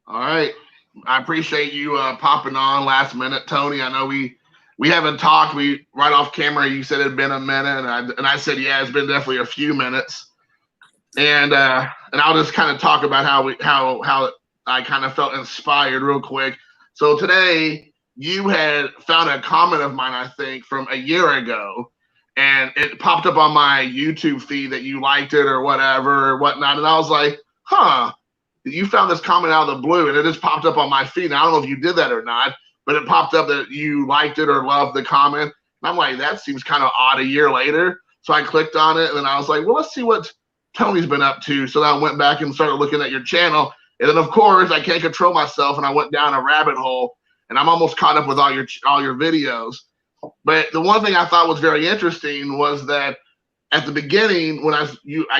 All right. I appreciate you popping on last minute, Tony. I know we haven't talked. We right off camera. You said it had been a minute, and I said yeah, it's been definitely a few minutes. And I'll just kind of talk about how I kind of felt inspired real quick. So today you had found a comment of mine, I think, from a year ago, and it popped up on my YouTube feed that you liked it or whatever or whatnot, and I was like, huh. You found this comment out of the blue, and it just popped up on my feed. And I don't know if you did that or not, but it popped up that you liked it or loved the comment. And I'm like, that seems kind of odd a year later. So I clicked on it, and then I was like, well, let's see what Tony's been up to. So then I went back and started looking at your channel. And then, of course, I can't control myself, and I went down a rabbit hole, and I'm almost caught up with all your videos. But the one thing I thought was very interesting was that at the beginning, when I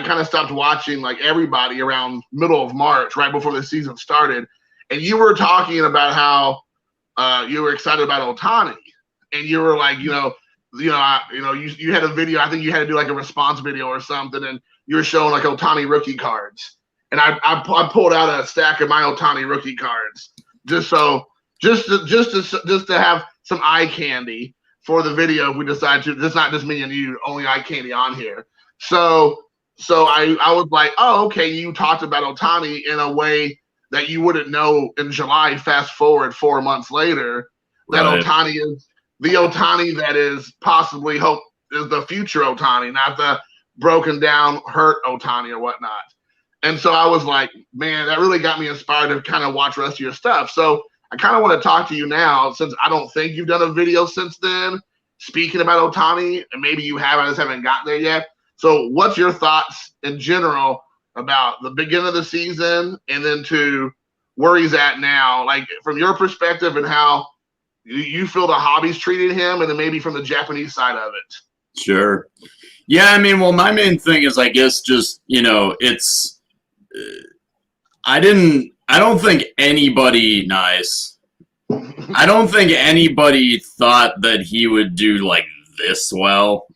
kind of stopped watching like everybody around middle of March, right before the season started, and you were talking about how you were excited about Otani, and you were like, you had a video. I think you had to do like a response video or something, and you were showing like Otani rookie cards, and I pulled out a stack of my Otani rookie cards just to have some eye candy for the video if we decide to. It's not just me and you, only eye candy on here. So I was like, oh, okay, you talked about Otani in a way that you wouldn't know in July. Fast forward 4 months later, that right. Otani is the Otani that is possibly hope is the future Otani, not the broken down, hurt Otani or whatnot. And so I was like, man, that really got me inspired to kind of watch the rest of your stuff. So I kind of want to talk to you now, since I don't think you've done a video since then, speaking about Otani, and maybe you have, I just haven't gotten there yet. So what's your thoughts in general about the beginning of the season and then to where he's at now, like from your perspective and how you feel the hobby's treated him, and then maybe from the Japanese side of it? Sure. Yeah, I mean, well, my main thing is, I guess, just, it's I don't think anybody I don't think anybody thought that he would do like this well.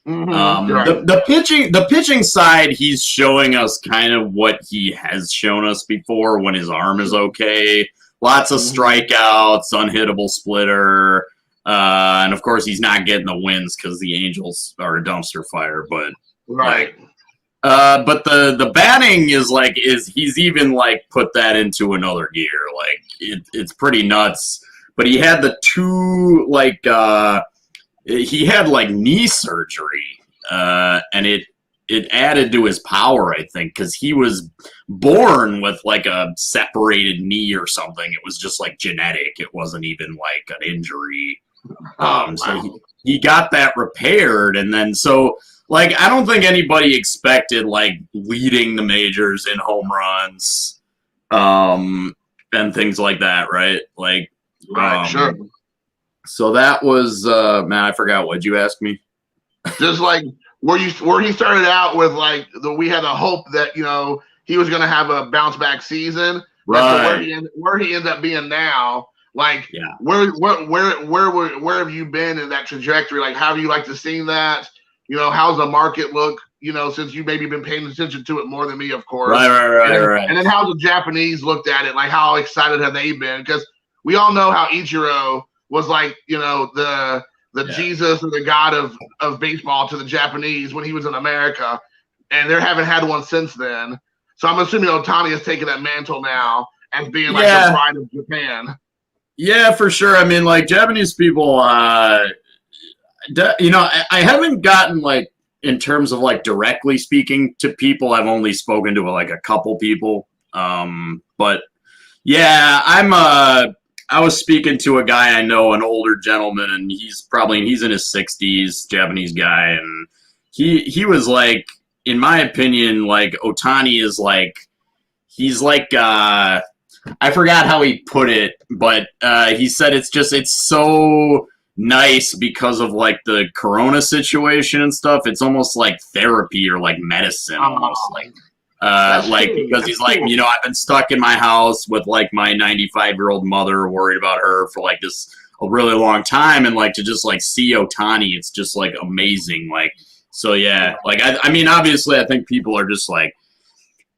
Right. The pitching side, he's showing us kind of what he has shown us before when his arm is okay. Lots of strikeouts, unhittable splitter, and of course he's not getting the wins because the Angels are a dumpster fire. But right. But the batting is he's even like put that into another gear. Like it's pretty nuts. But he had the two he had like knee surgery, and it added to his power, I think, because he was born with like a separated knee or something. It was just like genetic. It wasn't even like an injury. So he got that repaired, and then like, I don't think anybody expected, like, leading the majors in home runs, and things like that, right? Like, right, sure. So that was, man, I forgot. What'd you ask me? Just like where he started out with, like, we had a hope that, he was going to have a bounce back season. Right. Where he ends up being now. Like, yeah. Where have you been in that trajectory? Like, how do you like to see that? How's the market look, since you maybe been paying attention to it more than me, of course. Right. And then how the Japanese looked at it, like how excited have they been? Because we all know how Ichiro was like, the Jesus or the god of baseball to the Japanese when he was in America. And they haven't had one since then. So I'm assuming Otani has taken that mantle now as being like the pride of Japan. Yeah, for sure. I mean, like, Japanese people, I haven't gotten, like, in terms of, like, directly speaking to people, I've only spoken to, like, a couple people. But, yeah, I was speaking to a guy I know, an older gentleman, and he's in his 60s, Japanese guy, and he was, like, in my opinion, like, Otani is, like, he's, like, I forgot how he put it, but he said it's so nice because of like the corona situation and stuff. It's almost like therapy or like medicine, almost because he's like, I've been stuck in my house with like my 95-year-old mother, worried about her for like a really long time, and like to just like see Otani, it's just like amazing. Like, so yeah, like I mean, obviously, I think people are just like,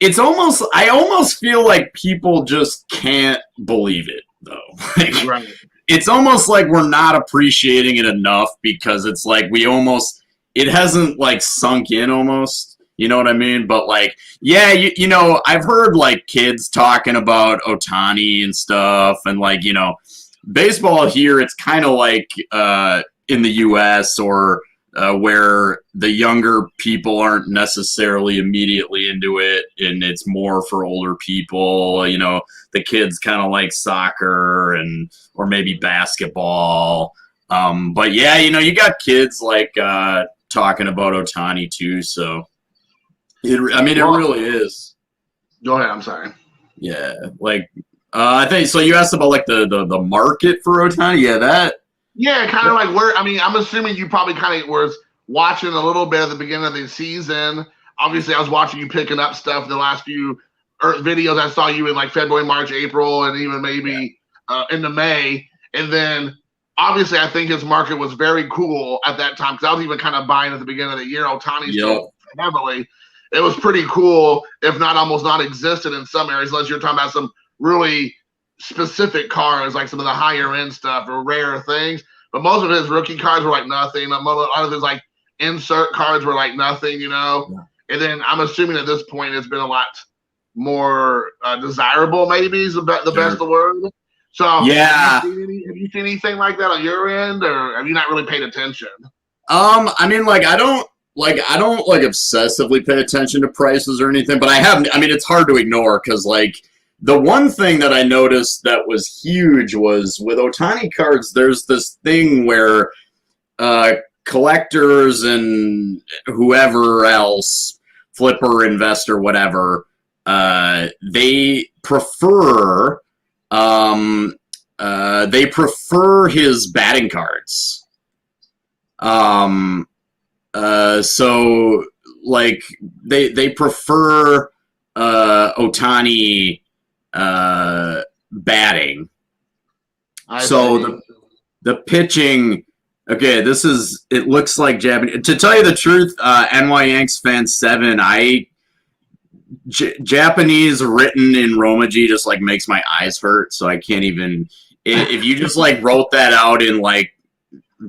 it's almost, I almost feel like people just can't believe it though. Like, Right. it's almost like we're not appreciating it enough because it's like it hasn't like sunk in almost. You know what I mean? But like, yeah, you know, I've heard like kids talking about Ohtani and stuff, and like, you know, baseball here, it's kind of like in the U.S. or where the younger people aren't necessarily immediately into it, and it's more for older people. You know, the kids kind of like soccer or maybe basketball. But yeah, you know, you got kids like talking about Ohtani too, so. It really is. Go ahead. I'm sorry. Yeah, like I think so. You asked about like the market for Ohtani. Yeah, that. Yeah, kind of like where. I mean, I'm assuming you probably kind of was watching a little bit at the beginning of the season. Obviously, I was watching you picking up stuff the last few videos. I saw you in like February, March, April, and even maybe into May. And then obviously, I think his market was very cool at that time because I was even kind of buying at the beginning of the year. Ohtani still heavily. It was pretty cool, if not almost non-existent in some areas, unless you're talking about some really specific cars, like some of the higher end stuff or rare things. But most of his rookie cards were like nothing. A lot of his like insert cards were like nothing, you know. Yeah. And then I'm assuming at this point it's been a lot more desirable, maybe is the best of the word. So yeah, have you seen anything like that on your end, or have you not really paid attention? I mean, like I don't like obsessively pay attention to prices or anything, but I have. I mean, it's hard to ignore because like the one thing that I noticed that was huge was with Ohtani cards. There's this thing where collectors and whoever else, flipper, investor, whatever, they prefer his batting cards. So like they prefer Ohtani batting. So the pitching. Okay, it looks like Japanese. To tell you the truth, NY Yanks fan 7, Japanese written in Romaji just like makes my eyes hurt, so I can't even. If you just like wrote that out in like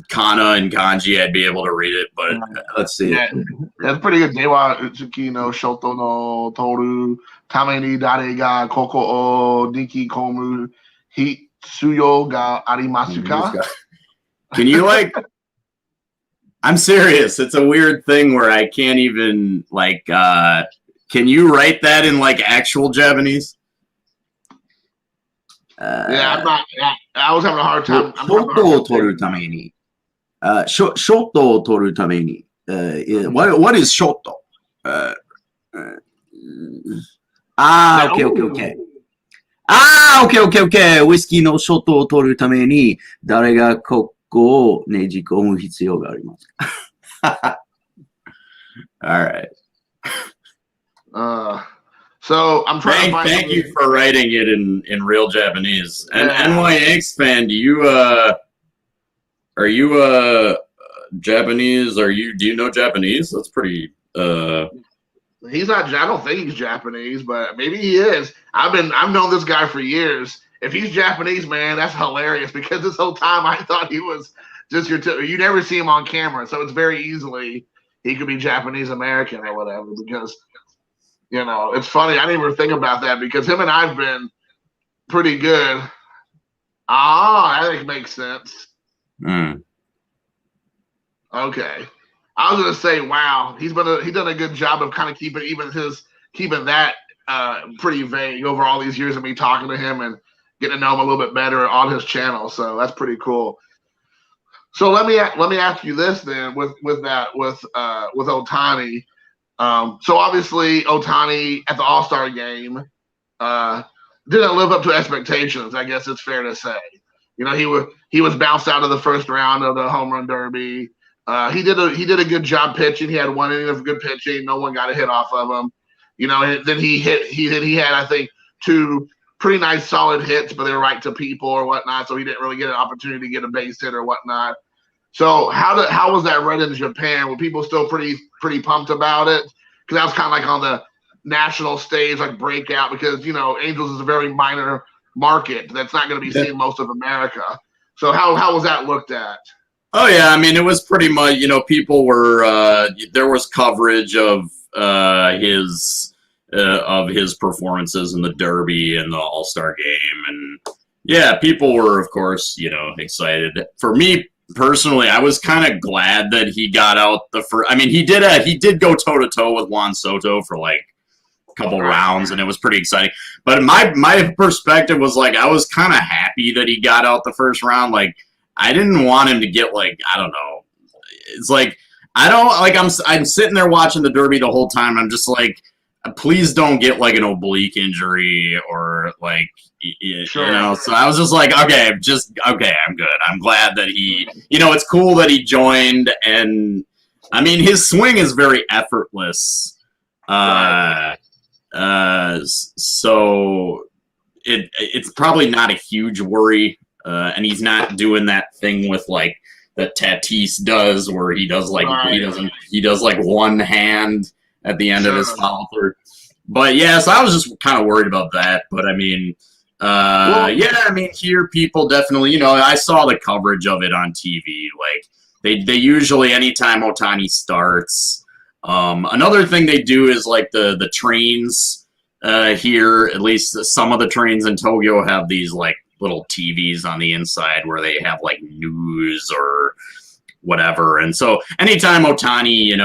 kana and kanji, I'd be able to read it, but let's see. Yeah, that's pretty good. Dewa Utsuki no Shoto no Toru Tame ni dare ga koko o Niki komu hitsuyo ga arimasu ka? Can you like? I'm serious. It's a weird thing where I can't even like. Can you write that in like actual Japanese? Yeah, I'm not. I was having a hard time. ショットを取るために、ショットを取るために、what is ショット？OK。OK。ウイスキーのショットを取るために、誰がここをねじ込む必要がありますか？ All right. So I'm trying to find. Thank you for writing it in real Japanese. And NY Yanks fan, do you are you Japanese? Do you know Japanese? That's pretty. He's not. I don't think he's Japanese, but maybe he is. I've known this guy for years. If he's Japanese, man, that's hilarious. Because this whole time I thought he was just you never see him on camera, so it's very easily he could be Japanese American or whatever. Because you know, it's funny. I didn't even think about that because him and I've been pretty good. I think it makes sense. Okay. I was gonna say, wow, he's done a good job of kind of keeping that pretty vague over all these years of me talking to him and getting to know him a little bit better on his channel. So that's pretty cool. So let me ask you this then with Ohtani. So obviously Ohtani at the All-Star game didn't live up to expectations. I guess it's fair to say. You know, he was bounced out of the first round of the home run derby. He did a good job pitching. He had one inning of good pitching. No one got a hit off of him. You know, and then he had I think 2 pretty nice solid hits, but they were right to people or whatnot. So he didn't really get an opportunity to get a base hit or whatnot. So how was that read in Japan? Were people still pretty pumped about it? Because that was kind of like on national stage, like breakout, because Angels is a very minor market that's not going to be seen in most of America. So how was that looked at? Oh yeah, I mean it was pretty much people were there was coverage of his performances in the Derby and the All-Star Game, and yeah, people were of course excited. For me personally, I was kind of glad that he got out the first. I mean he did go toe to toe with Juan Soto for like a couple rounds, and it was pretty exciting. But my perspective was like I was kind of happy that he got out the first round. Like I didn't want him to get like I don't know. It's like I don't like I'm sitting there watching the Derby the whole time. I'm just like, please don't get like an oblique injury or like Sure. So I was just like, okay, I'm good. I'm glad that he it's cool that he joined, and I mean his swing is very effortless. So it's probably not a huge worry. And he's not doing that thing with like that Tatis does, where he does like he does like one hand at the end of his follow through. But yeah, so I was just kind of worried about that. But I mean, here people definitely, I saw the coverage of it on TV. Like they usually anytime Ohtani starts. Another thing they do is like the trains here, at least some of the trains in Tokyo have these like little TVs on the inside where they have like news or whatever. And so anytime Ohtani,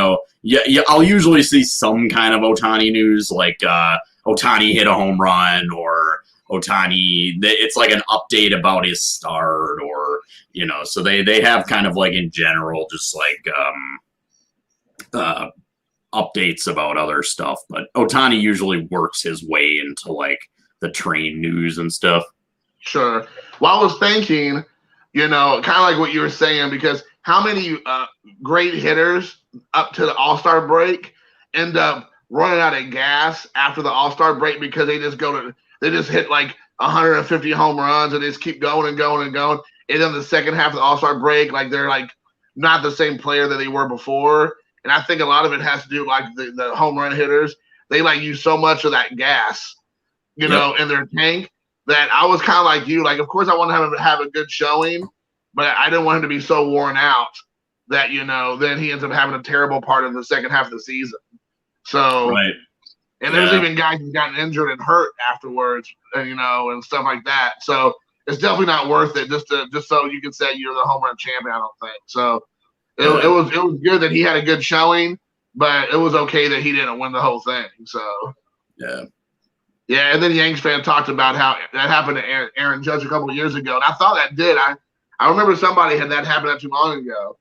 I'll usually see some kind of Ohtani news, like Ohtani hit a home run, or Ohtani, it's like an update about his start, or, so they have kind of like in general, just like updates about other stuff. But Ohtani usually works his way into like the train news and stuff. Sure. Well, I was thinking, kind of like what you were saying, because how many great hitters up to the All-Star break end up running out of gas after the All-Star break because they just hit like 150 home runs and they just keep going and going and going. And then the second half of the All-Star break, like they're like not the same player that they were before. And I think a lot of it has to do like the home run hitters. They like use so much of that gas, in their tank, that I was kind of like you. Like, of course, I want him to have a good showing, but I didn't want him to be so worn out that, then he ends up having a terrible part of the second half of the season. So, and there's even guys who've gotten injured and hurt afterwards, and stuff like that. So it's definitely not worth it just so you can say you're the home run champion, I don't think. So it was good that he had a good showing, but it was okay that he didn't win the whole thing. So, yeah, and then Yanks fan talked about how that happened to Aaron Judge a couple of years ago, and I thought that did. I remember somebody had that happen not too long ago,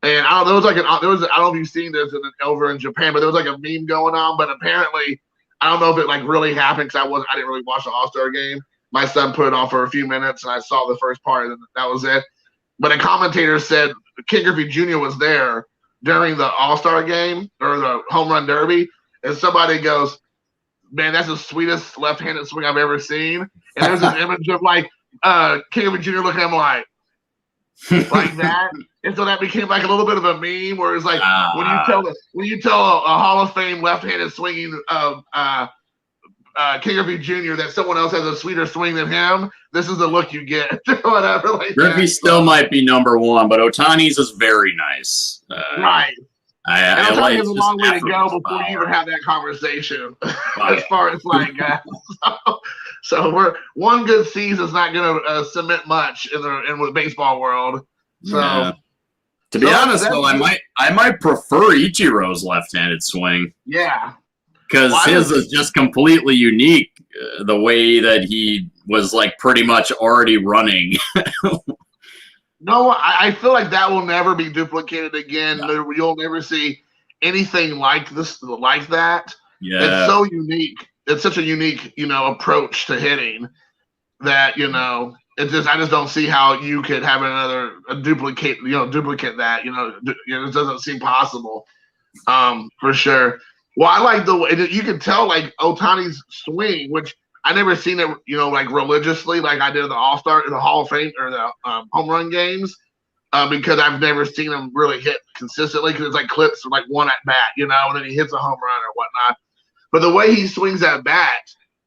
and I don't know if you've seen this over in Japan, but there was like a meme going on. But apparently, I don't know if it like really happened because I didn't really watch the All-Star game. My son put it on for a few minutes, and I saw the first part, and that was it. But a commentator said Ken Griffey Jr. was there during the All-Star game or the home run derby, and somebody goes, "Man, that's the sweetest left-handed swing I've ever seen." And there's this image of like Ken Griffey Jr. looking at him like that, and so that became like a little bit of a meme where it's like when you tell a Hall of Fame left-handed swinging Ken Griffey Jr. that someone else has a sweeter swing than him, this is the look you get. Whatever. Like Griffey still might be number one, but Ohtani's is very nice. Right. I like there's a long way to go before you even have that conversation. As far as like, so we're one good season is not going to cement much in the baseball world. So, to be honest, though, I might prefer Ichiro's left-handed swing. Yeah, because his is just completely unique. The way that he was like pretty much already running. No, I feel like that will never be duplicated again. No. You'll never see anything like this, like that. Yeah, it's so unique. It's such a unique, approach to hitting that I just don't see how you could have duplicate that. It doesn't seem possible, for sure. Well, I like the way you can tell like Ohtani's swing, which I never seen it, like religiously, like I did the All-Star, the Hall of Fame, or the home run games, because I've never seen him really hit consistently. Because it's like clips from like one at bat, and then he hits a home run or whatnot. but the way he swings that bat,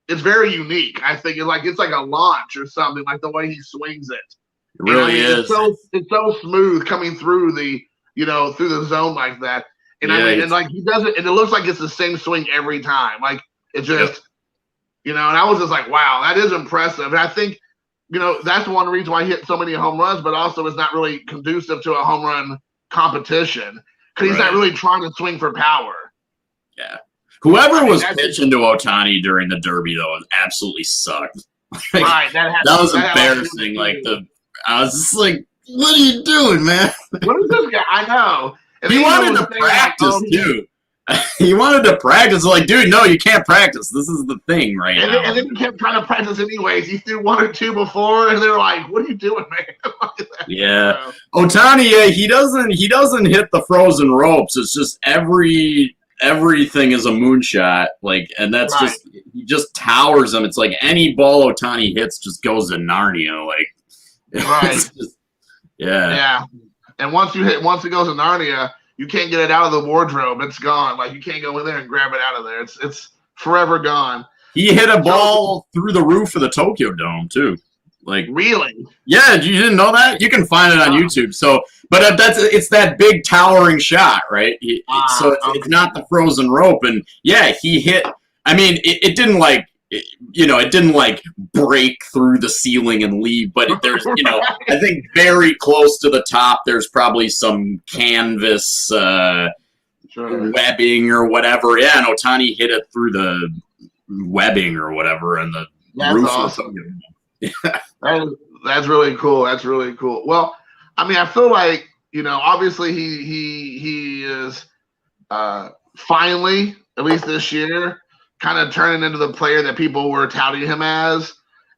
it's very unique. I think it's like a launch or something, like the way he swings it. It really is. It's so smooth coming through through the zone like that. And yeah, and like he does it, and it looks like it's the same swing every time. Like it just, and I was just like, wow, that is impressive. And I think, that's one reason why he hit so many home runs, but also it's not really conducive to a home run competition because he's not really trying to swing for power. Yeah. Whoever was pitching to Ohtani during the Derby, though, absolutely sucked. Right. That was embarrassing. I was just like, what are you doing, man? What is this guy? I know. And he wanted to practice, too. He wanted to practice. Like, dude, no, you can't practice. This is the thing now. And then he kept trying to practice anyways. He threw 1 or 2 before, and they're like, what are you doing, man? Yeah. Ohtani, he doesn't hit the frozen ropes. It's just everything is a moonshot. And that's he just towers them. It's like any ball Ohtani hits just goes to Narnia. Yeah. And once it goes to Narnia, you can't get it out of the wardrobe. It's gone. Like you can't go in there and grab it out of there. It's forever gone. He hit a ball through the roof of the Tokyo Dome too. Really? Yeah, you didn't know that? You can find it on YouTube. So, but it's that big towering shot, right? It's not the frozen rope, and yeah, he hit. I mean, it didn't it didn't break through the ceiling and leave, but there's, I think very close to the top, there's probably some canvas webbing or whatever. Yeah, and Ohtani hit it through the webbing or whatever, and the roof awesome. That's really cool. That's really cool. Well, I mean, I feel like, obviously he is finally, at least this year, kind of turning into the player that people were touting him as,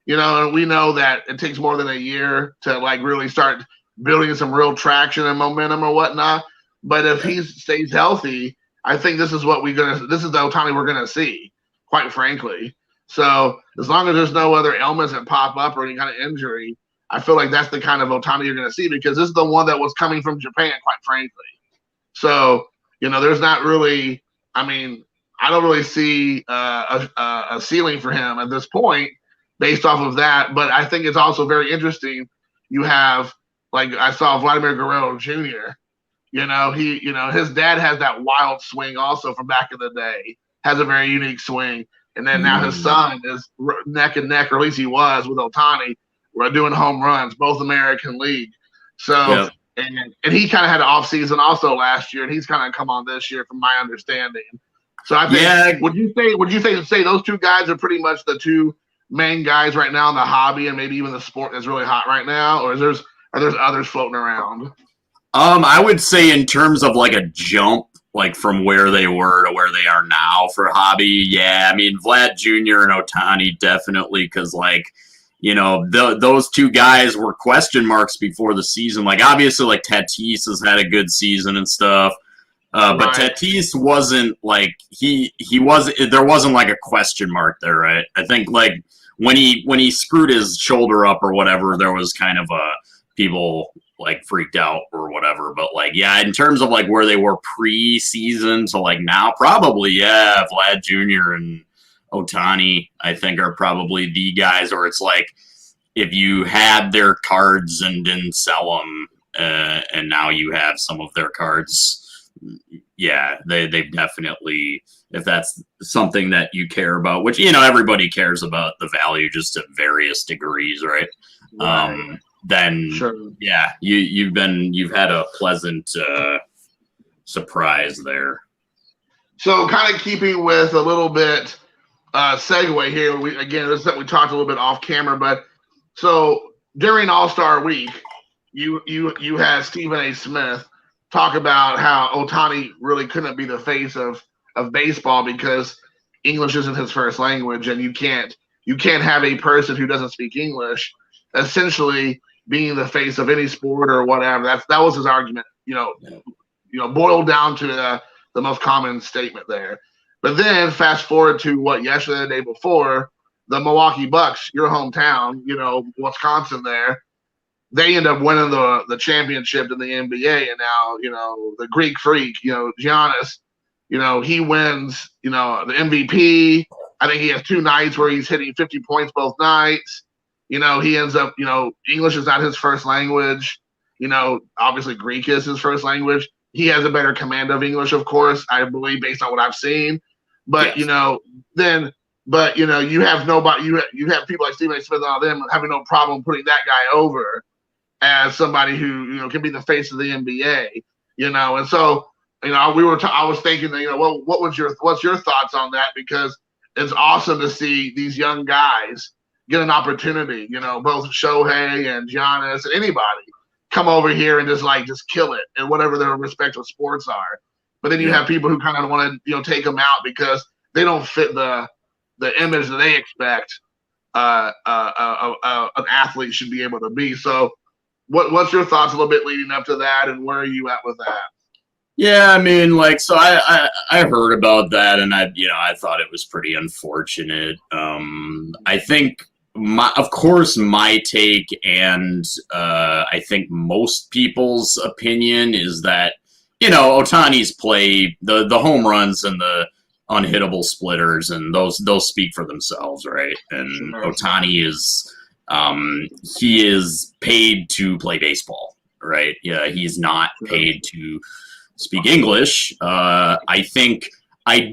and we know that it takes more than a year to really start building some real traction and momentum or whatnot. But if he stays healthy, I think this is the Ohtani we're gonna see, quite frankly. So as long as there's no other ailments that pop up or any kind of injury, I feel like that's the kind of Ohtani you're gonna see, because this is the one that was coming from Japan, quite frankly. So, there's not really, I don't really see a ceiling for him at this point based off of that. But I think it's also very interesting. You have, I saw Vladimir Guerrero Jr. His dad has that wild swing also from back in the day, has a very unique swing. And then now his son is neck and neck, or at least he was, with Ohtani. We're doing home runs, both American League. So, and he kind of had an off season also last year, and he's kind of come on this year, from my understanding. So I think, would you say those two guys are pretty much the two main guys right now in the hobby and maybe even the sport that's really hot right now, or are there others floating around? I would say in terms of a jump, from where they were to where they are now for hobby. Yeah, I mean Vlad Jr. and Ohtani definitely, because those two guys were question marks before the season. Obviously Tatis has had a good season and stuff. But Tatis wasn't there wasn't a question mark there, right? I think when he screwed his shoulder up or whatever, there was kind of people freaked out or whatever. But in terms of where they were pre-season to now, probably Vlad Jr. and Ohtani, I think, are probably the guys. Or it's if you had their cards and didn't sell them, and now you have some of their cards. Yeah, they've definitely, if that's something that you care about, which everybody cares about the value just to various degrees, right? Then yeah, you've had a pleasant surprise there. So kind of keeping with a little bit segue here, this is something we talked a little bit off camera, but so during All-Star Week, you had Stephen A. Smith talk about how Ohtani really couldn't be the face of baseball because English isn't his first language, and you can't have a person who doesn't speak English essentially being the face of any sport or whatever. That was his argument, boiled down to the most common statement there. But then fast forward to yesterday, the day before, the Milwaukee Bucks, your hometown, Wisconsin there, they end up winning the championship in the NBA, and now, the Greek freak, Giannis, he wins, the MVP. I think he has 2 nights where he's hitting 50 points both nights. He ends up, English is not his first language. Obviously Greek is his first language. He has a better command of English, of course, I believe, based on what I've seen. But, you have nobody, you have people like Stephen A. Smith and all them having no problem putting that guy over as somebody who, can be the face of the NBA, and so, I was thinking that, what's your thoughts on that? Because it's awesome to see these young guys get an opportunity, both Shohei and Giannis and anybody come over here and just kill it in whatever their respective sports are. But then you have people who kind of want to, take them out because they don't fit the image that they expect an athlete should be able to be. So what's your thoughts a little bit leading up to that, and where are you at with that? Yeah, I mean, so I heard about that, and I thought it was pretty unfortunate. I think of course my take, and I think most people's opinion is that, Ohtani's play, the home runs and the unhittable splitters, and those speak for themselves, right? And Ohtani he is paid to play baseball, right? Yeah, he's not paid to speak English. I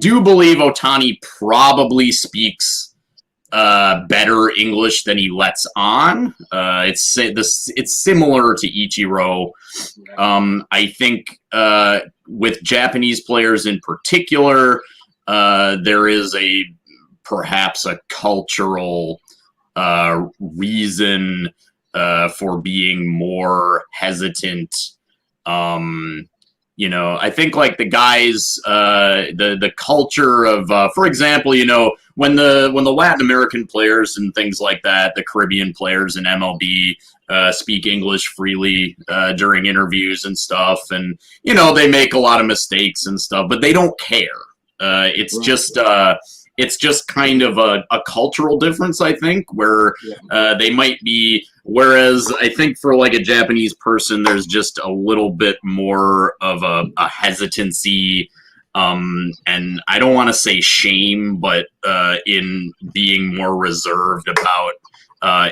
do believe Ohtani probably speaks better English than he lets on. It's similar to Ichiro. I think with Japanese players in particular, there is perhaps a cultural reason for being more hesitant. I think like the guys, the culture of, for example, when the Latin American players and things like that, the Caribbean players in MLB speak English freely during interviews and stuff, and they make a lot of mistakes and stuff, but they don't care. It's just kind of a cultural difference, I think, where they might be. Whereas I think for like a Japanese person, there's just a little bit more of a hesitancy, and I don't want to say shame, but in being more reserved about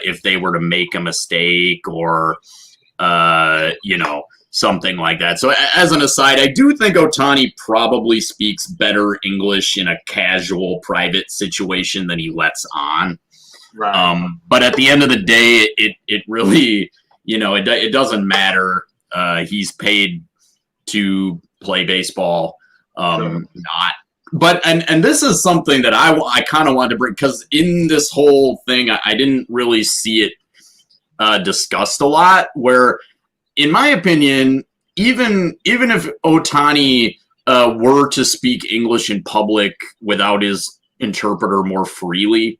if they were to make a mistake or something like that. So as an aside, I do think Ohtani probably speaks better English in a casual, private situation than he lets on. Right. But at the end of the day, it really, it doesn't matter. He's paid to play baseball, not. But and this is something that I kind of wanted to bring, because in this whole thing, I didn't really see it discussed a lot. Where, in my opinion, even if Ohtani were to speak English in public without his interpreter more freely,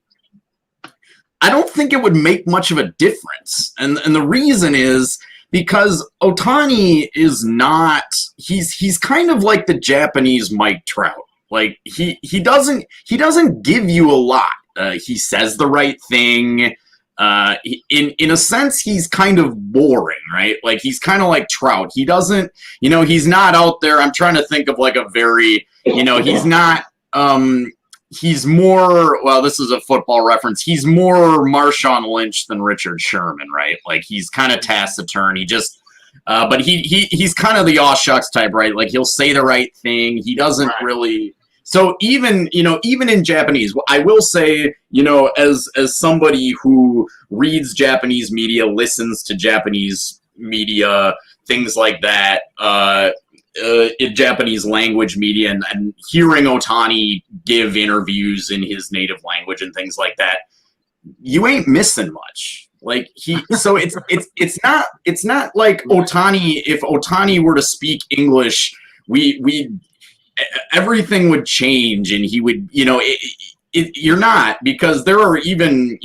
I don't think it would make much of a difference. And the reason is because Ohtani is not, he's kind of like the Japanese Mike Trout. Like he doesn't give you a lot. He says the right thing. In a sense, he's kind of boring, right? Like he's kind of like Trout. He doesn't, he's not out there. I'm trying to think of like a very, he's not, he's more, well, this is a football reference. He's more Marshawn Lynch than Richard Sherman, right? Like he's kind of taciturn. He just, but he's kind of the aw shucks type, right? Like he'll say the right thing. He doesn't really. So even in Japanese, I will say, as somebody who reads Japanese media, listens to Japanese media, things like that, in Japanese language media, and hearing Ohtani give interviews in his native language and things like that, you ain't missing much. Like so it's not like Ohtani. If Ohtani were to speak English, everything would change, and he would, you're not, because there are even,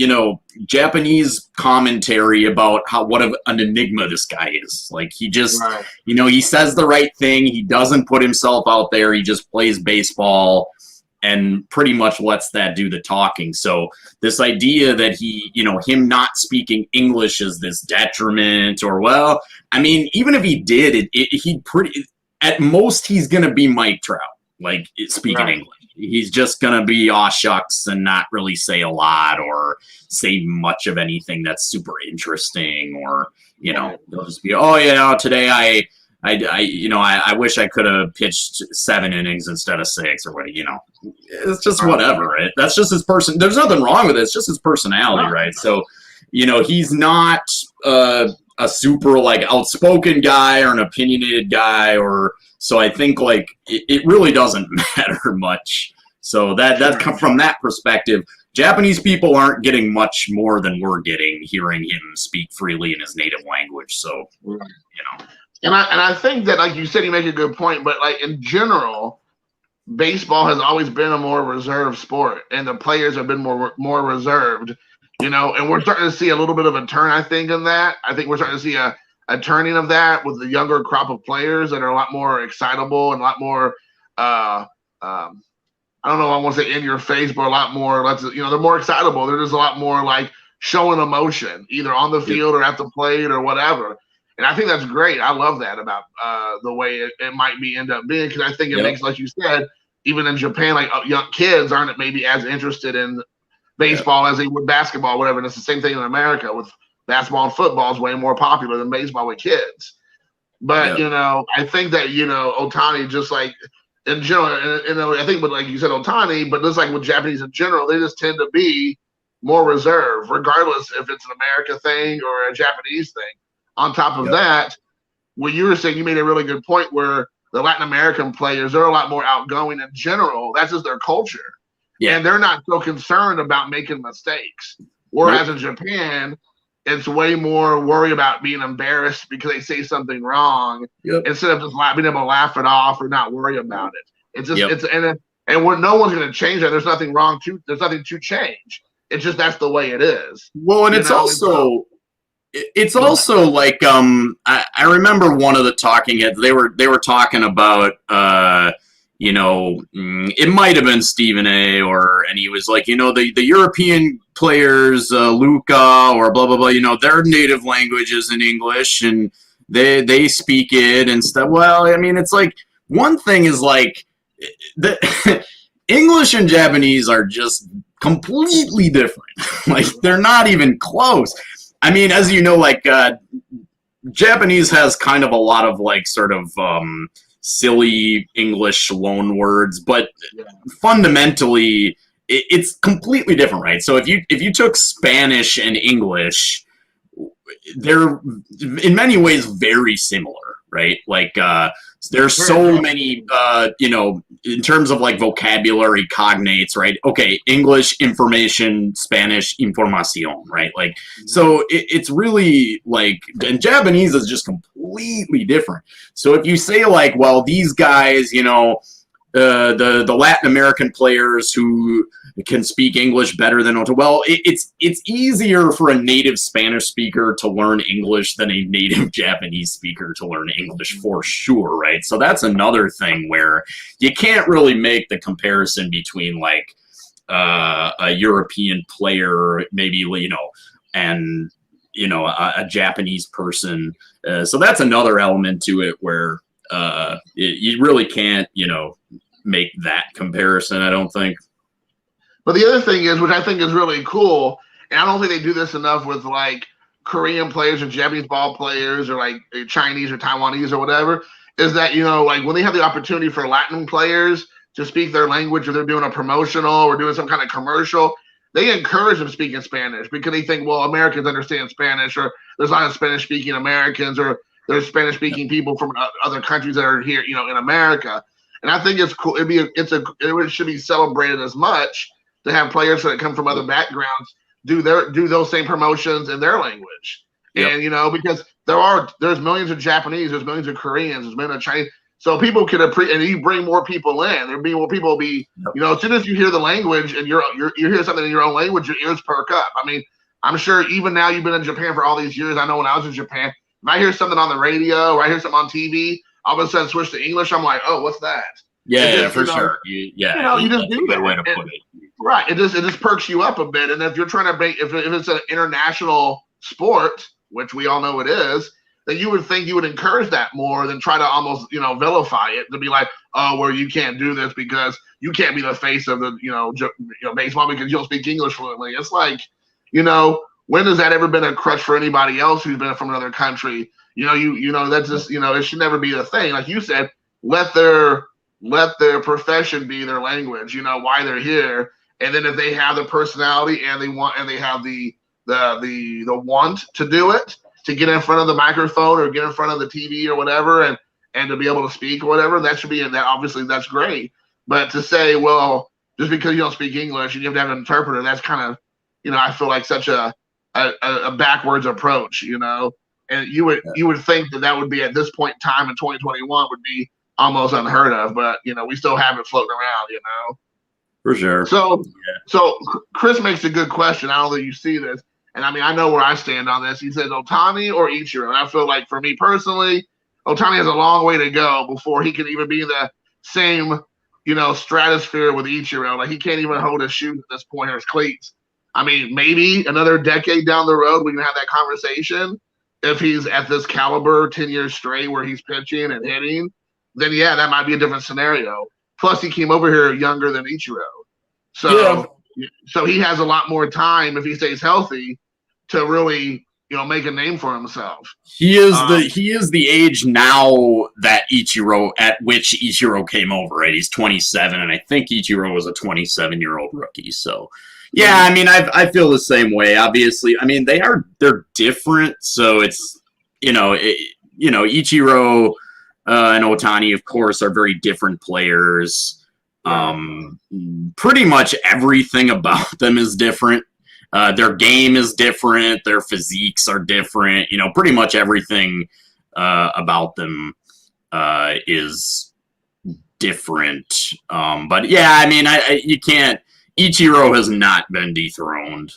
Japanese commentary about what an enigma this guy is. Like he just, he says the right thing. He doesn't put himself out there. He just plays baseball and pretty much lets that do the talking. So this idea that him not speaking English is this detriment, or, well, I mean, even if he did, at most he's going to be Mike Trout. like speaking Right. English. He's just gonna be aw shucks and not really say a lot or say much of anything that's super interesting, or they'll just be, oh yeah, today I wish I could have pitched 7 innings instead of 6 or what, it's just whatever, right? That's just his person. There's nothing wrong with it. It's just his personality, right? So, he's not a super like outspoken guy or an opinionated guy, so I think like it really doesn't matter much. So that from that perspective, Japanese people aren't getting much more than we're getting hearing him speak freely in his native language. So, And I think that, like you said, you make a good point, but like in general, baseball has always been a more reserved sport, and the players have been more reserved, and we're starting to see a little bit of a turn, I think, in that. I think we're starting to see a turning of that with the younger crop of players that are a lot more excitable and a lot more, I don't know, I want to say in your face, but a lot more, they're more excitable. They're just a lot more like showing emotion, either on the field or at the plate or whatever. And I think that's great. I love that about the way it might end up being, because I think it makes, like you said, even in Japan, like young kids aren't maybe as interested in baseball as they would basketball, whatever. And it's the same thing in America with basketball and football is way more popular than baseball with kids. But, I think that, Ohtani, just like in general, and I think, but like you said, Ohtani, but just like with Japanese in general, they just tend to be more reserved, regardless if it's an America thing or a Japanese thing. On top of that, what you were saying, you made a really good point where the Latin American players, they're a lot more outgoing in general. That's just their culture. Yeah. And they're not so concerned about making mistakes. Whereas in Japan, it's way more worried about being embarrassed because they say something wrong instead of just being able to laugh it off or not worry about it. It's just, and no one's going to change that. There's nothing wrong there's nothing to change. It's just, that's the way it is. Well, and it's also like I remember one of the talking heads, they were talking about it might have been Stephen A. and he was like, the European players, Luca or blah blah blah, their native language is in English and they speak it and stuff. Well, I mean, it's like one thing is like the English and Japanese are just completely different. Like they're not even close. I mean, as you know, like Japanese has kind of a lot of like sort of silly English loan words, but fundamentally it's completely different, right? So if you took Spanish and English, they're in many ways very similar, right? Like there's so many, in terms of like vocabulary cognates, right? Okay, English, information, Spanish, información, right? Like, so it's really like, and Japanese is just completely different. So if you say like, well, these guys, the Latin American players who can speak English better than well, it's easier for a native Spanish speaker to learn English than a native Japanese speaker to learn English for sure, right? So that's another thing where you can't really make the comparison between like a European player, maybe and a Japanese person. So that's another element to it where you really can't make that comparison, I don't think. But the other thing is, which I think is really cool, and I don't think they do this enough with like Korean players or Japanese ball players or like Chinese or Taiwanese or whatever, is that, like when they have the opportunity for Latin players to speak their language, or they're doing a promotional or doing some kind of commercial, they encourage them speaking Spanish because they think, well, Americans understand Spanish, or there's not Spanish speaking Americans, or there's Spanish speaking people from other countries that are here, in America. And I think it's cool. It should be celebrated as much to have players that come from other backgrounds do those same promotions in their language. And because there's millions of Japanese, there's millions of Koreans, there's millions of Chinese, so people can and you bring more people in. There'll be more people as soon as you hear the language and you hear something in your own language, your ears perk up. I mean, I'm sure even now you've been in Japan for all these years. I know when I was in Japan, if I hear something on the radio or I hear something on TV, all of a sudden switch to English, I'm like, oh, what's that? Yeah, for sure. You just do that. Way to put it. Right. It just perks you up a bit. And if you're trying to if it's an international sport, which we all know it is, then you would think you would encourage that more than try to almost, vilify it, to be like, oh, well, you can't do this because you can't be the face of the, baseball because you don't speak English fluently. It's like, when has that ever been a crutch for anybody else who's been from another country? That's just, it should never be a thing. Like you said, let their profession be their language, why they're here. And then if they have the personality and they have the want to do it, to get in front of the microphone or get in front of the TV or whatever, and to be able to speak or whatever, that should be that. Obviously, that's great. But to say, well, just because you don't speak English and you have to have an interpreter, that's kind of, I feel like such a backwards approach, And you would think that would be, at this point in time in 2021, would be almost unheard of. But we still have it floating around, For sure. So Chris makes a good question. I don't know if you see this. And I mean, I know where I stand on this. He says Ohtani or Ichiro. And I feel like, for me personally, Ohtani has a long way to go before he can even be in the same, stratosphere with Ichiro. Like, he can't even hold his shoes at this point, or his cleats. I mean, maybe another decade down the road, we can have that conversation. If he's at this caliber 10 years straight where he's pitching and hitting, then yeah, that might be a different scenario. Plus, he came over here younger than Ichiro. So he has a lot more time, if he stays healthy, to really, make a name for himself. He is the age now that at which Ichiro came over, right? He's 27, and I think Ichiro was a 27-year-old rookie. So yeah, I mean, I feel the same way. Obviously, I mean, they're different. So it's, Ichiro and Ohtani, of course, are very different players. Pretty much everything about them is different. Their game is different. Their physiques are different. Pretty much everything about them is different. But yeah, I mean, you can't. Ichiro has not been dethroned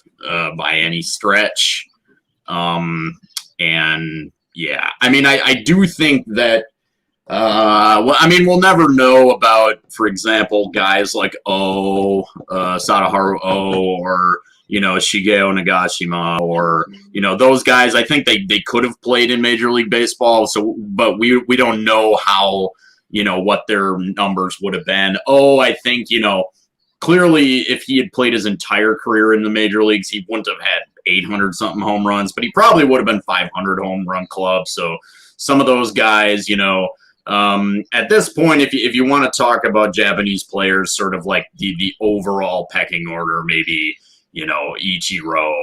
by any stretch. And yeah, I mean, I do think that. We'll never know about, for example, guys like Sadaharu or Shigeo Nagashima, or those guys. I think they could have played in Major League Baseball. So, but we don't know how what their numbers would have been. I think clearly if he had played his entire career in the major leagues, he wouldn't have had 800 something home runs, but he probably would have been 500 home run club. So some of those guys, at this point, if you want to talk about Japanese players, sort of like the overall pecking order, maybe, Ichiro,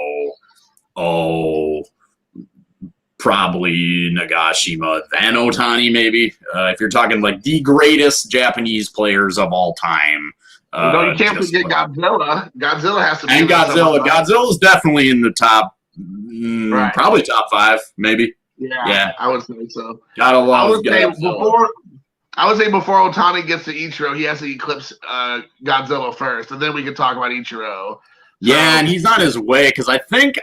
probably Nagashima, then Ohtani, maybe. If you're talking like the greatest Japanese players of all time. No, you can't forget Godzilla. Godzilla has to be. And Godzilla's definitely in the top, right. Probably top 5, maybe. Yeah, I would say so. Gotta love Godzilla. I would say before Ohtani gets to Ichiro, he has to eclipse Godzilla first, and then we can talk about Ichiro. Yeah, and he's on his way, because I think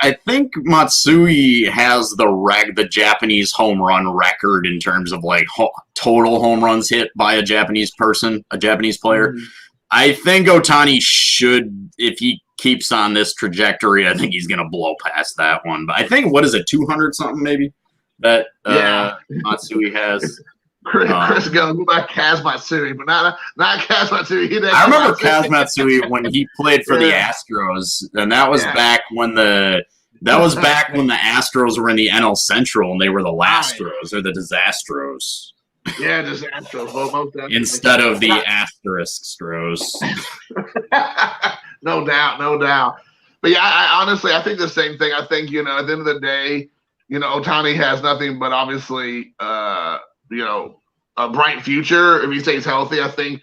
Matsui has the Japanese home run record in terms of like total home runs hit by a Japanese player. Mm-hmm. I think Ohtani should, if he keeps on this trajectory, I think he's going to blow past that one. But I think, what is it, 200 something maybe that Matsui has. Chris goes back Kaz Matsui, but not Kaz Matsui. I remember Kaz Matsui when he played for the Astros, and that was back when the Astros were in the NL Central, and they were the Lastros, or the Disastros. Yeah, Disastros. Most instead of the asterisk Stros. No doubt. But yeah, I honestly, I think the same thing. I think, at the end of the day, Ohtani has nothing but obviously, a bright future if he stays healthy. I think,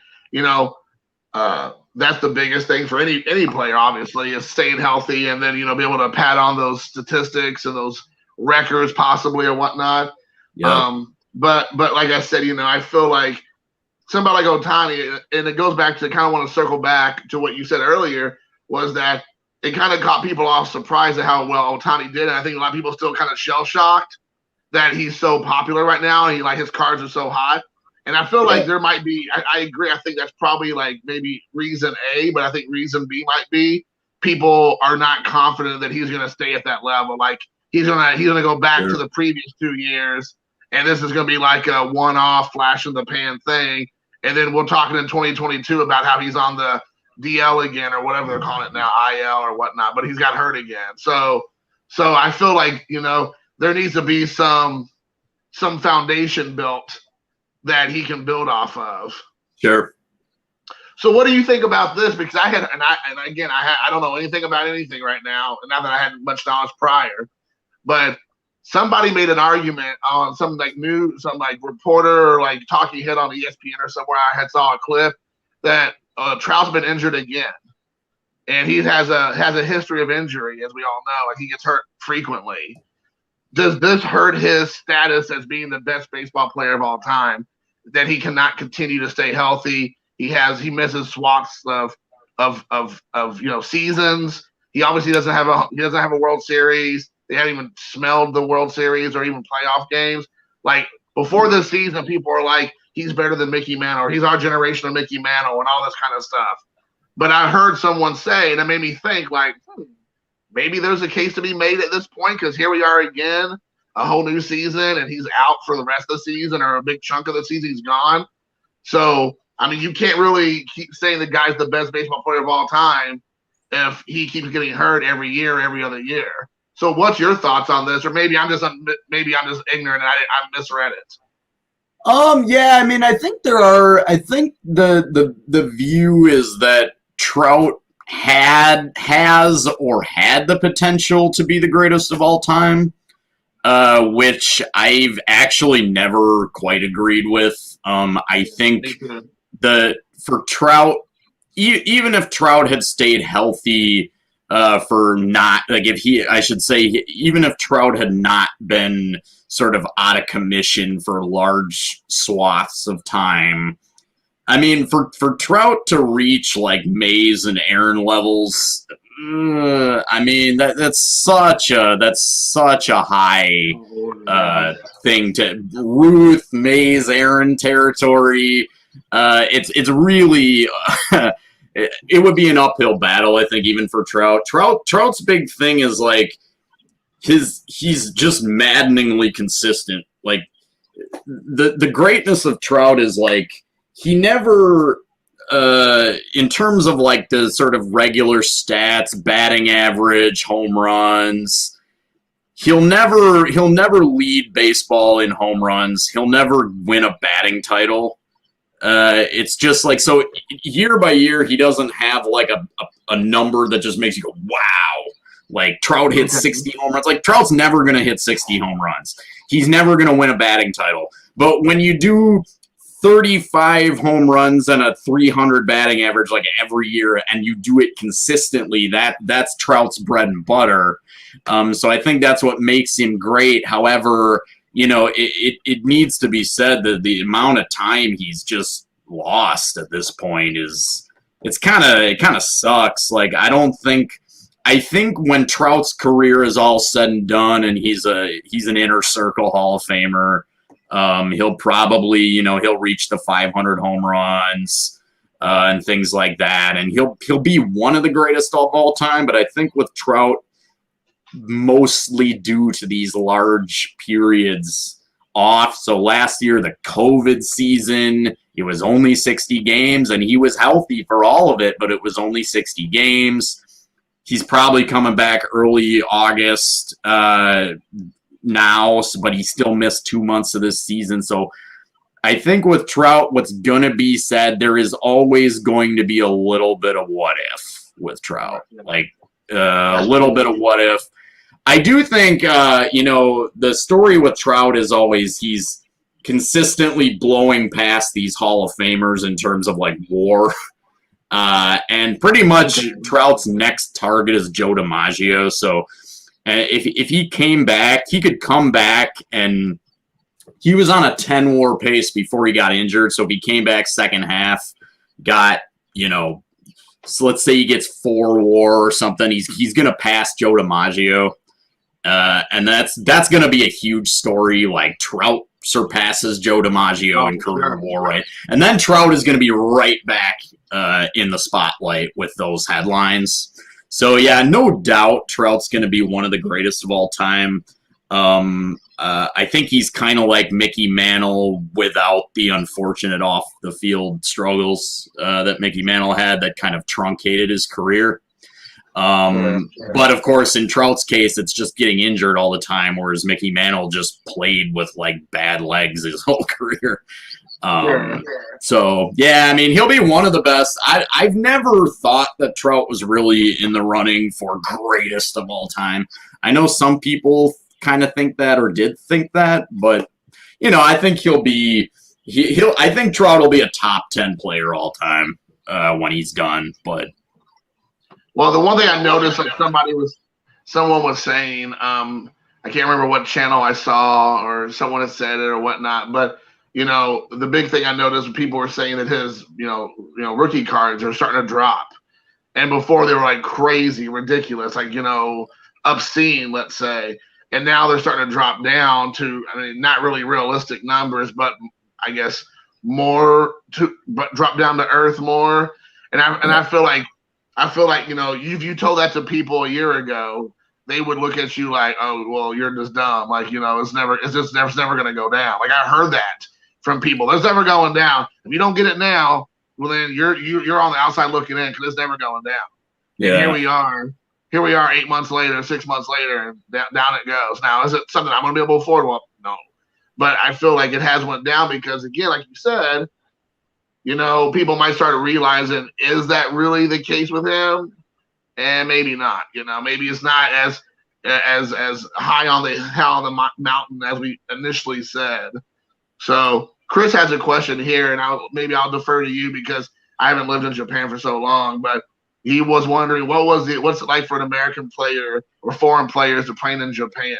that's the biggest thing for any player, obviously, is staying healthy, and then, be able to pat on those statistics and those records possibly or whatnot. Yep. But like I said, I feel like somebody like Ohtani, and it goes back to, kind of want to circle back to what you said earlier, was that it kind of caught people off surprise at how well Ohtani did. And I think a lot of people still kind of shell-shocked that he's so popular right now, and his cards are so hot. And I feel like there might be, I agree, I think that's probably like maybe reason A, but I think reason B might be people are not confident that he's going to stay at that level. Like he's gonna go back to the previous 2 years and this is going to be like a one-off, flash in the pan thing. And then we're talking in 2022 about how he's on the DL again or whatever they're calling it now, IL or whatnot. But he's got hurt again. So I feel like there needs to be some foundation built that he can build off of. Sure. So what do you think about this? Because I don't know anything about anything right now, and not that I had much knowledge prior, but somebody made an argument on some reporter or like talking head on ESPN or somewhere. I had saw a clip that Trout's been injured again, and he has a history of injury, as we all know. Like, he gets hurt frequently. Does this hurt his status as being the best baseball player of all time? That he cannot continue to stay healthy? He misses swaths of seasons. He obviously doesn't have a World Series. They haven't even smelled the World Series or even playoff games. Like, before this season, people are like, he's better than Mickey Mantle, or he's our generation of Mickey Mantle, and all this kind of stuff. But I heard someone say, and it made me think, like, maybe there's a case to be made at this point, because here we are again, a whole new season, and he's out for the rest of the season, or a big chunk of the season he's gone. So, I mean, you can't really keep saying the guy's the best baseball player of all time if he keeps getting hurt every year, every other year. So what's your thoughts on this? Or maybe I'm just ignorant and I misread it. Yeah, I mean, I think the view is that Trout has the potential to be the greatest of all time, which I've actually never quite agreed with. I think for Trout, even if Trout had stayed healthy, even if Trout had not been sort of out of commission for large swaths of time, I mean, for Trout to reach like Mays and Aaron levels, I mean that's such a high thing to Ruth, Mays, Aaron territory. It's really it would be an uphill battle, I think, even for Trout. Trout's big thing is like he's just maddeningly consistent. Like the greatness of Trout is like he never in terms of like the sort of regular stats, batting average, home runs, he'll never lead baseball in home runs. He'll never win a batting title. It's just like, so year by year, he doesn't have like a number that just makes you go, wow. Like Trout hit 60 home runs. Like Trout's never going to hit 60 home runs. He's never going to win a batting title. But when you do 35 home runs and a 300 batting average like every year, and you do it consistently, that's Trout's bread and butter. So I think that's what makes him great. However, it needs to be said that the amount of time he's just lost at this point it kind of sucks. Like, I think when Trout's career is all said and done and he's an inner circle Hall of Famer, he'll probably, he'll reach the 500 home runs and things like that. And he'll be one of the greatest of all time. But I think with Trout, mostly due to these large periods off. So last year, the COVID season, it was only 60 games, and he was healthy for all of it, but it was only 60 games. He's probably coming back early August now, but he still missed 2 months of this season. So I think with Trout, what's going to be said, there is always going to be a little bit of what if with Trout, like a little bit of what if. I do think, the story with Trout is always he's consistently blowing past these Hall of Famers in terms of like WAR. And pretty much Trout's next target is Joe DiMaggio. So if he came back, he could come back, and he was on a 10 WAR pace before he got injured. So if he came back second half, got, so let's say he gets 4 WAR or something, he's going to pass Joe DiMaggio. And that's going to be a huge story. Like Trout surpasses Joe DiMaggio in career WAR, right? And then Trout is going to be right back in the spotlight with those headlines. So yeah, no doubt Trout's going to be one of the greatest of all time. I think he's kind of like Mickey Mantle without the unfortunate off the field struggles that Mickey Mantle had that kind of truncated his career. But of course, in Trout's case, it's just getting injured all the time, whereas Mickey Mantle just played with like bad legs his whole career. So yeah, I mean, he'll be one of the best. I've never thought that Trout was really in the running for greatest of all time. I know some people kind of think that or did think that, but you know, I think I think Trout will be a top 10 player all time when he's done. But well, the one thing I noticed, like someone was saying, I can't remember what channel I saw or someone had said it or whatnot, but you know, the big thing I noticed, people were saying that his, you know, rookie cards are starting to drop, and before they were like crazy, ridiculous, like, you know, obscene, let's say, and now they're starting to drop down to, I mean, not really realistic numbers, but I guess but drop down to earth more, and I feel like, you know, if you told that to people a year ago, they would look at you like, oh, well, you're just dumb. Like, you know, it's never going to go down. Like, I heard that from people. It's never going down. If you don't get it now, well, then you're on the outside looking in because it's never going down. Yeah. And here we are 8 months later, 6 months later, and down it goes. Now, is it something I'm going to be able to afford? Well, no. But I feel like it has went down because, again, like you said, you know, people might start realizing, is that really the case with him? And maybe not. You know, maybe it's not as high on the mountain as we initially said. So Chris has a question here, and I'll defer to you because I haven't lived in Japan for so long. But he was wondering what's it like for an American player or foreign players to play in Japan.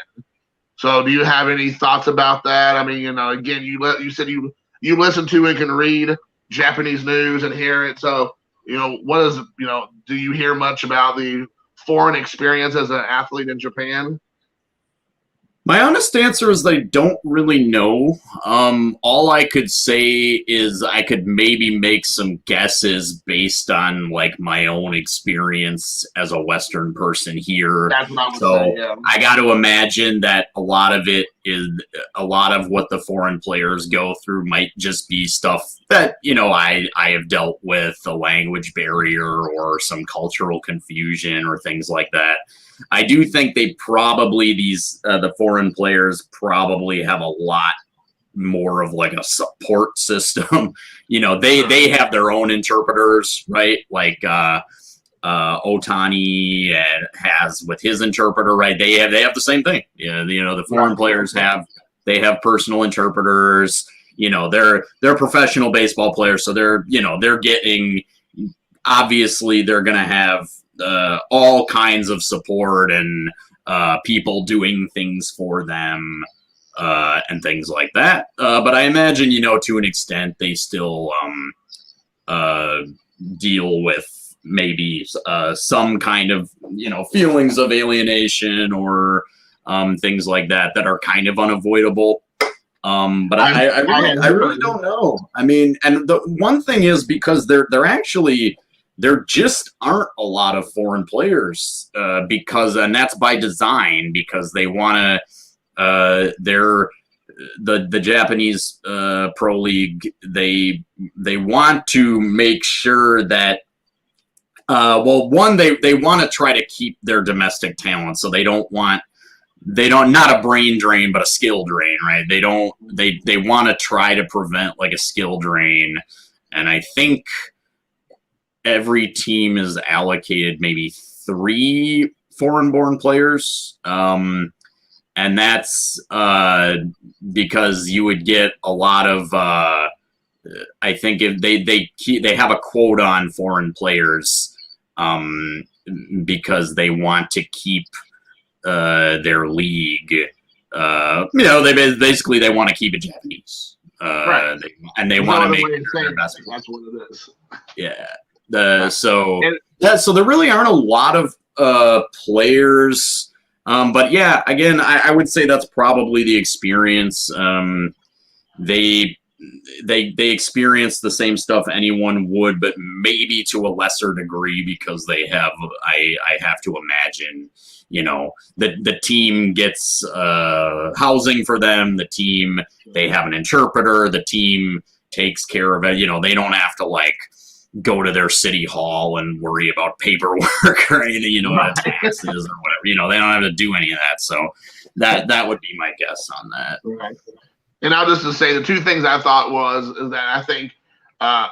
So do you have any thoughts about that? I mean, you know, again, you said you listen to and can read Japanese news and hear it. So, you know, do you hear much about the foreign experience as an athlete in Japan? My honest answer is I don't really know. All I could say is I could maybe make some guesses based on like my own experience as a Western person here. That's what I would say, yeah. I got to imagine that a lot of what the foreign players go through might just be stuff that, you know, I have dealt with, a language barrier or some cultural confusion or things like that. I do think they probably, the foreign players probably have a lot more of like a support system. You know, they have their own interpreters, right? Like Otani has with his interpreter, right? They have the same thing. Yeah, you know, the foreign players have personal interpreters. You know, they're professional baseball players, so they're getting, obviously they're going to have all kinds of support and people doing things for them and things like that. But I imagine, you know, to an extent, they still deal with maybe some kind of, you know, feelings of alienation or things like that are kind of unavoidable. But I really don't know. I mean, and the one thing is because there just aren't a lot of foreign players and that's by design, because they want to, the Japanese pro league, they want to make sure that, they want to try to keep their domestic talent. So they don't not a brain drain, but a skill drain, right? They want to try to prevent like a skill drain. And I think every team is allocated maybe 3 foreign-born players, and that's because you would get a lot of. I think if they have a quota on foreign players, because they want to keep their league. You know, they want to keep it Japanese, right? They want to make it their best. That's what it is. Yeah. So there really aren't a lot of players, but yeah, again, I would say that's probably the experience. They experience the same stuff anyone would, but maybe to a lesser degree, because they have, I have to imagine, the team gets housing for them. The team, they have an interpreter. The team takes care of it. They don't have to like go to their city hall and worry about paperwork or anything, taxes or whatever. They don't have to do any of that. So that would be my guess on that. Right. And I'll just to say the two things I thought is that I think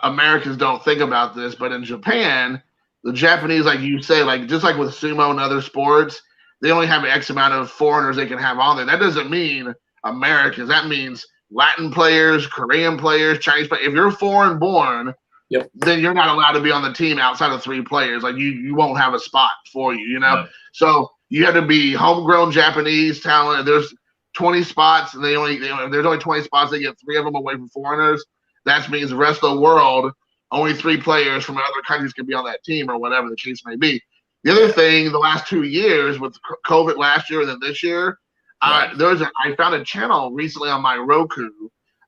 Americans don't think about this, but in Japan, the Japanese, like you say, like just like with sumo and other sports, they only have X amount of foreigners they can have on there. That doesn't mean Americans. That means Latin players, Korean players, Chinese players. If you're foreign born, yep, then you're not allowed to be on the team outside of 3 players. Like you won't have a spot for you, Right. So you have to be homegrown Japanese talent. There's 20 spots, and there's only 20 spots. They get 3 of them away from foreigners. That means the rest of the world, only 3 players from other countries can be on that team, or whatever the case may be. The other thing, the last 2 years with COVID last year and then this year, Right. I found a channel recently on my Roku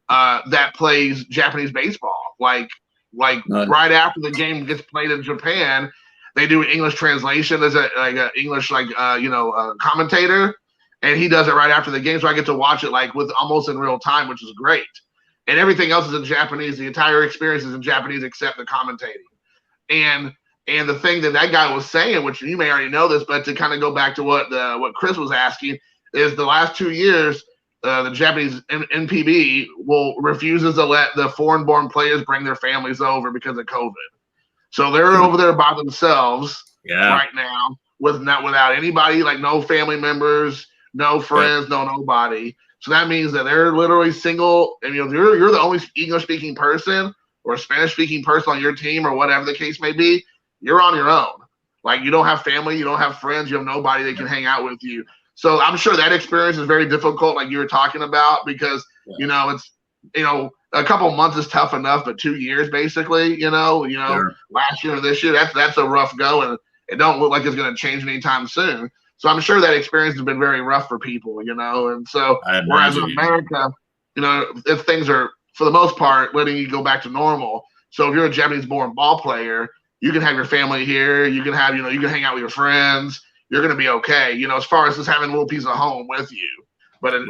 that plays Japanese baseball. Like right after the game gets played in Japan, they do an English translation. There's a English commentator, and he does it right after the game. So I get to watch it like with almost in real time, which is great. And everything else is in Japanese. The entire experience is in Japanese except the commentating. And the thing that guy was saying, which you may already know this, but to kind of go back to what Chris was asking, is the last 2 years, the Japanese NPB refuses to let the foreign-born players bring their families over because of COVID. So they're over there by themselves right now without anybody, like no family members, no friends, no nobody. So that means that they're literally single. And you're the only English-speaking person or Spanish-speaking person on your team or whatever the case may be. You're on your own. Like you don't have family, you don't have friends, you have nobody that can hang out with you. So I'm sure that experience is very difficult, like you were talking about, because it's a couple months is tough enough, but 2 years basically, Sure. last year or this year, that's a rough go, and it don't look like it's going to change anytime soon. So I'm sure that experience has been very rough for people, and so whereas in America, if things are for the most part letting you go back to normal. So if you're a Japanese-born ball player, you can have your family here, you can have you can hang out with your friends. You're going to be okay, as far as just having a little piece of home with you. But in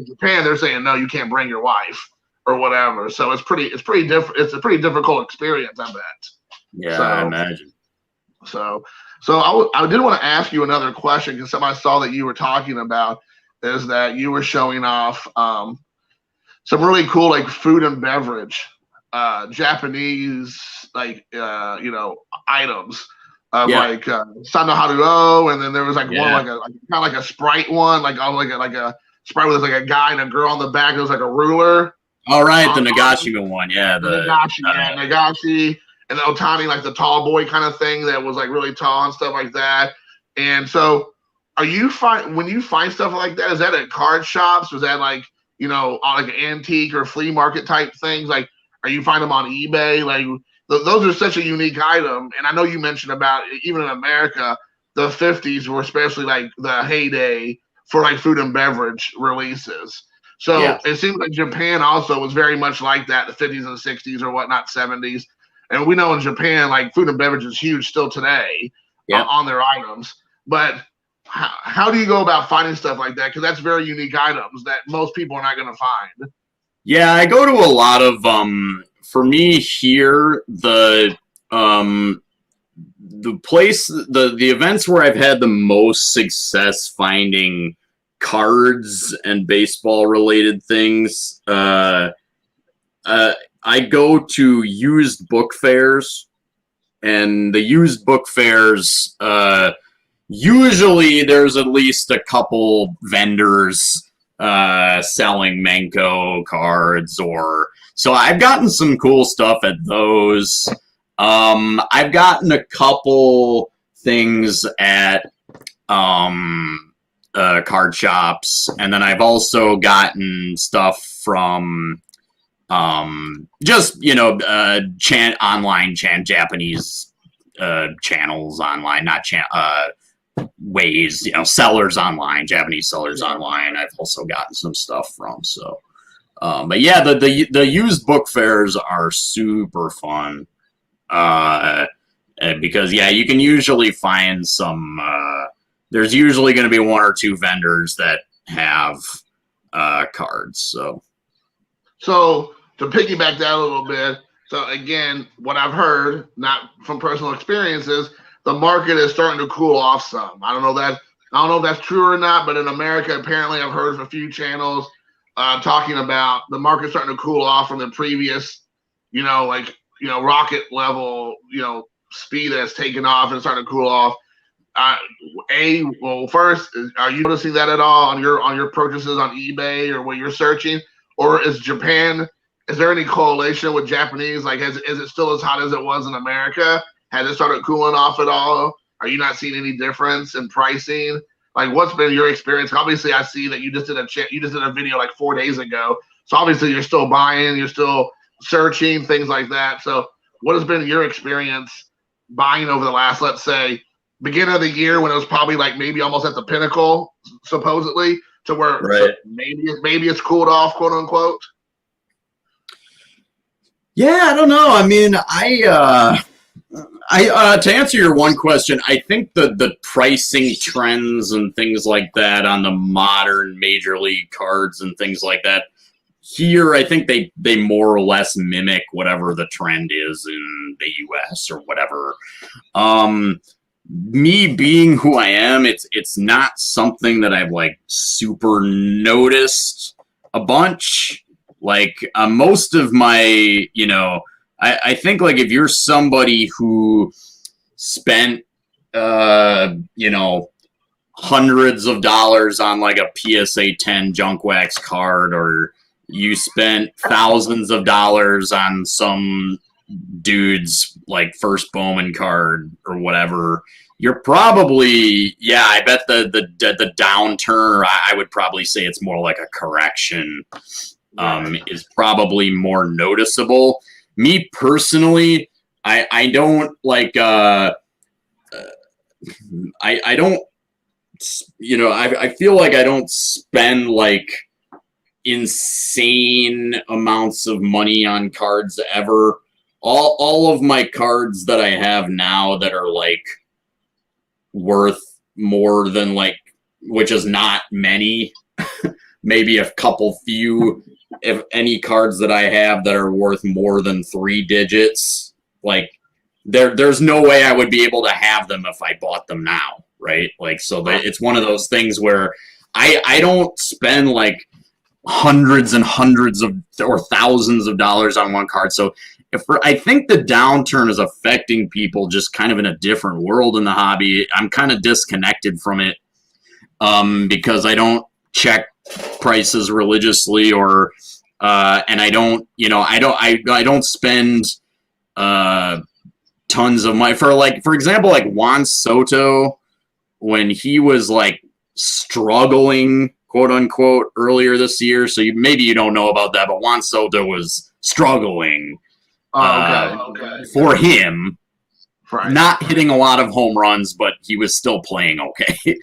Japan, they're saying no, you can't bring your wife or whatever. So it's pretty different. It's a pretty difficult experience, I bet. Yeah, I imagine. So I did want to ask you another question, because something I saw that you were talking about is that you were showing off some really cool like food and beverage, Japanese items. Like Sanoharuo, and then there was like one like a kind of like a Sprite one, like a Sprite with like a guy and a girl on the back. It was like a ruler. All right, the Nagashima one, the Nagashi, and the Otani, like the tall boy kind of thing that was like really tall and stuff like that. And so, when you find stuff like that, is that at card shops? Was that like like antique or flea market type things? Like, are you find them on eBay? Like, those are such a unique item. And I know you mentioned about even in America, the 50s were especially like the heyday for like food and beverage releases. So it seems like Japan also was very much like that, the 50s and 60s or whatnot, 70s. And we know in Japan, like food and beverage is huge still today on their items. But how do you go about finding stuff like that? Because that's very unique items that most people are not going to find. Yeah, I go to a lot of for me here, the place, the events where I've had the most success finding cards and baseball related things, I go to used book fairs, and the used book fairs, usually there's at least a couple vendors selling Manko cards, so I've gotten some cool stuff at those. I've gotten a couple things at card shops, and then I've also gotten stuff from just online Japanese channels online, not ways, sellers online, Japanese sellers online. I've also gotten some stuff from. So, but yeah, the used book fairs are super fun, because you can usually find some there's usually going to be one or two vendors that have cards. So to piggyback that a little bit, so again, what I've heard, not from personal experiences, the market is starting to cool off some. I don't know if that's true or not, but in America, apparently, I've heard of a few channels talking about the market starting to cool off from the previous, rocket level, speed that's taken off and starting to cool off. First, are you noticing that at all on your purchases on eBay or when you're searching, or is there any correlation with Japanese? Like, is it still as hot as it was in America? Has it started cooling off at all? Are you not seeing any difference in pricing? Like, what's been your experience? Obviously, I see that you just did a video like 4 days ago. So obviously, you're still buying, you're still searching, things like that. So what has been your experience buying over the last, let's say, beginning of the year when it was probably like maybe almost at the pinnacle, supposedly, to where maybe it's cooled off, quote unquote? Yeah, I don't know. I mean, to answer your one question, I think the pricing trends and things like that on the modern Major League cards and things like that here, I think they more or less mimic whatever the trend is in the US or whatever. Me being who I am, it's not something that I've like super noticed a bunch. Like most of my, I think like if you're somebody who spent, hundreds of dollars on like a PSA 10 junk wax card, or you spent thousands of dollars on some dude's like first Bowman card or whatever, you're probably, I bet the downturn, or I would probably say it's more like a correction, is probably more noticeable. Me personally, I don't like, I don't, I feel like I don't spend like insane amounts of money on cards ever. All of my cards that I have now that are like worth more than like, which is not many, maybe a couple few, if any cards that I have that are worth more than 3 digits, like there's no way I would be able to have them if I bought them now, right? Like, so it's one of those things where I don't spend like hundreds and hundreds of or thousands of dollars on one card. So I think the downturn is affecting people just kind of in a different world in the hobby. I'm kind of disconnected from it because I don't check prices religiously, or and I don't, I don't spend tons of money for example, like Juan Soto, when he was like struggling, quote unquote, earlier this year. So maybe you don't know about that, but Juan Soto was struggling for him, right. Not hitting a lot of home runs, but he was still playing okay.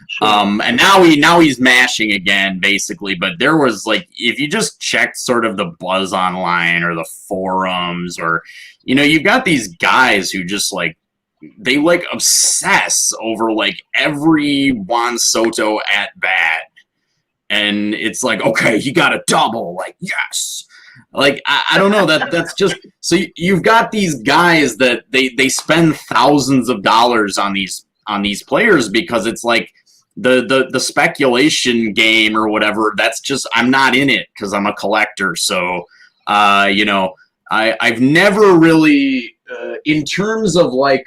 Sure. And now he's mashing again, basically. But there was like, if you just checked sort of the buzz online or the forums, or you've got these guys who just like, they like obsess over like every Juan Soto at bat, and it's like, okay, he got a double, like yes. Like I don't know, that's just, so you've got these guys that they spend thousands of dollars on these players because it's like the speculation game or whatever. That's just, I'm not in it because I'm a collector. So I've never really in terms of like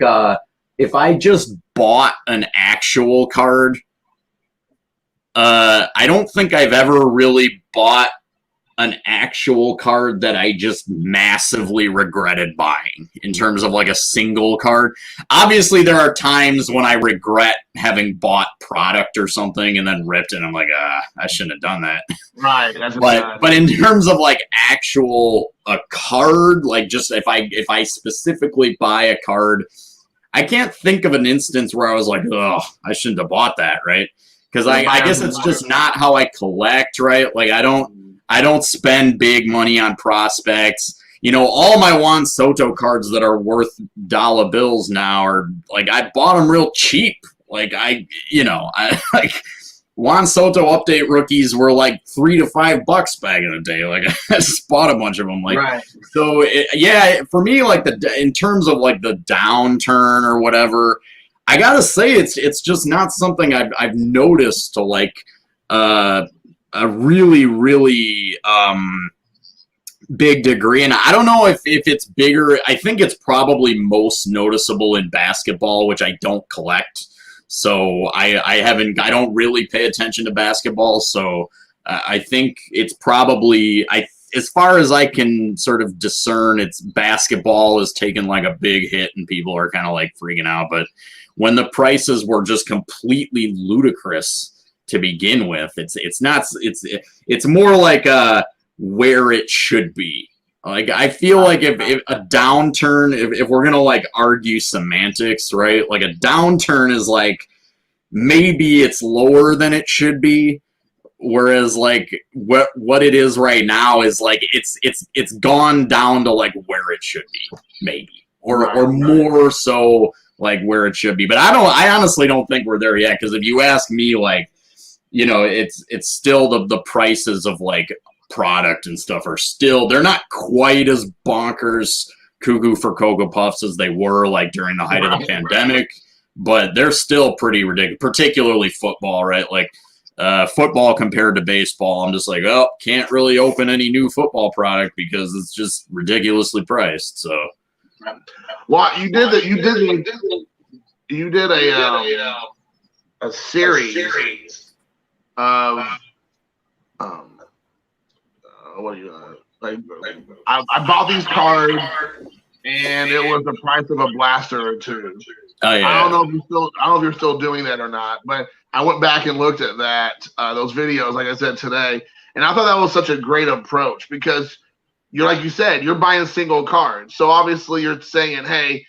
if I just bought an actual card, I don't think I've ever really bought an actual card that I just massively regretted buying in terms of like a single card. Obviously, there are times when I regret having bought product or something and then ripped it, and I'm like, I shouldn't have done that. Right. But in terms of like actual a card, like just if I specifically buy a card, I can't think of an instance where I was like, oh, I shouldn't have bought that, right? Because I guess it's just not how I collect, right? Like I don't spend big money on prospects. All my Juan Soto cards that are worth dollar bills now are like, I bought them real cheap Like I like Juan Soto update rookies were like $3 to $5 back in the day. Like I just bought a bunch of them. Like, Right. So for me, like in terms of like the downturn or whatever, I gotta say it's just not something I've noticed to like a really big degree. And I don't know if it's bigger. I think it's probably most noticeable in basketball, which I don't collect. So I don't really pay attention to basketball. So I think it's probably, as far as I can sort of discern, it's basketball is taking like a big hit and people are kind of like freaking out. But when the prices were just completely ludicrous to begin with, it's more like where it should be. Like I feel like if a downturn, if we're gonna like argue semantics, right? Like a downturn is like maybe it's lower than it should be, whereas like what it is right now is like it's gone down to like where it should be, maybe, or more so like where it should be. But I honestly don't think we're there yet, because if you ask me, like, you know, it's still the prices of like product and stuff are still, they're not quite as bonkers cuckoo for Cocoa Puffs as they were like during the height of the pandemic, but they're still pretty ridiculous, particularly football, right? Like football compared to baseball, I'm just like, oh, can't really open any new football product because it's just ridiculously priced. So well, you did a series of what do you like? I bought these cards, and it was the price of a blaster or two. Oh yeah. I don't know if you're still doing that or not, but I went back and looked at those videos, like I said today, and I thought that was such a great approach, because like you said, you're buying single cards, so obviously you're saying, hey,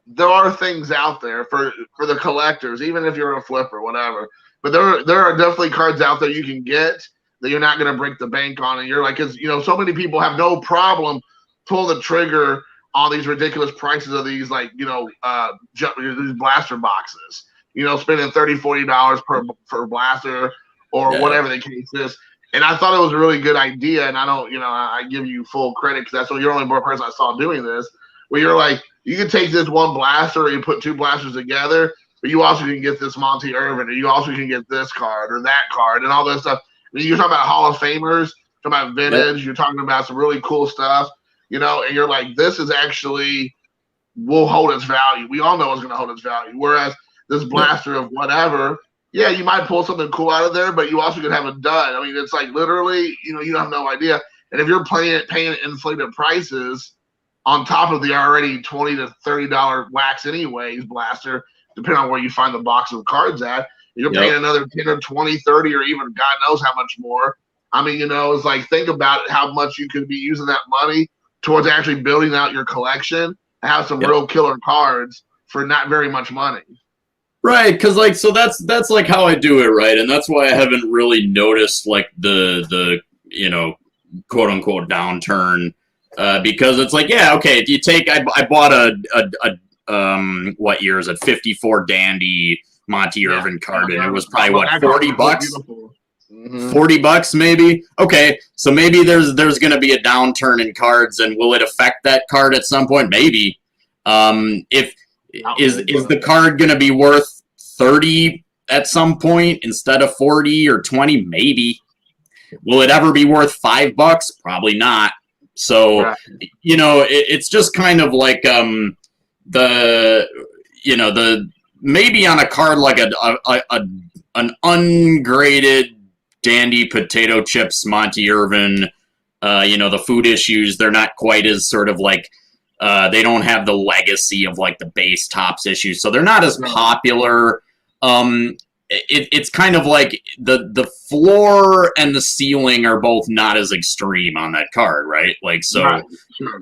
there are things out there for the collectors, even if you're a flipper, whatever. But there are definitely cards out there you can get that you're not going to break the bank on. And you're like, because, you know, so many people have no problem pulling the trigger on these ridiculous prices of these, like, you know, these blaster boxes, you know, spending $30, $40 per blaster or whatever the case is. And I thought it was a really good idea. And I don't, you know, I give you full credit, because that's what you're the only person I saw doing this, where you're like, you can take this one blaster or you put two blasters together, but you also can get this Monty Irvin, or you also can get this card or that card and all this stuff. I mean, you're talking about Hall of Famers, you're talking about vintage, you're talking about some really cool stuff, you know, and you're like, this is actually will hold its value. We all know it's going to hold its value. Whereas this blaster of whatever, yeah, you might pull something cool out of there, but you also could have a dud. I mean, it's like literally, you know, you have no idea. And if you're paying inflated prices on top of the already $20 to $30 wax anyways blaster, depending on where you find the box of cards at, you're paying another 10 or 20, 30, or even God knows how much more. I mean, you know, it's like, think about how much you could be using that money towards actually building out your collection and have some real killer cards for not very much money. Right, because like, so that's like how I do it, right? And that's why I haven't really noticed like the you know, quote unquote downturn, because it's like, yeah, okay, if you take, I bought a what year is it, 54 Dandy Monty Irvin card, and it was probably what, $40? $40 maybe. Okay, so maybe there's going to be a downturn in cards, and will it affect that card at some point? Maybe. If is the card going to be worth 30 at some point instead of 40 or 20? Maybe. Will it ever be worth $5? Probably not. So, you know, it's just kind of like maybe on a card like an ungraded Dandy Potato Chips Monty Irvin, you know, the food issues, they're not quite as sort of like, they don't have the legacy of like the base tops issues, so they're not as popular. It's kind of like the floor and the ceiling are both not as extreme on that card, right? Like, so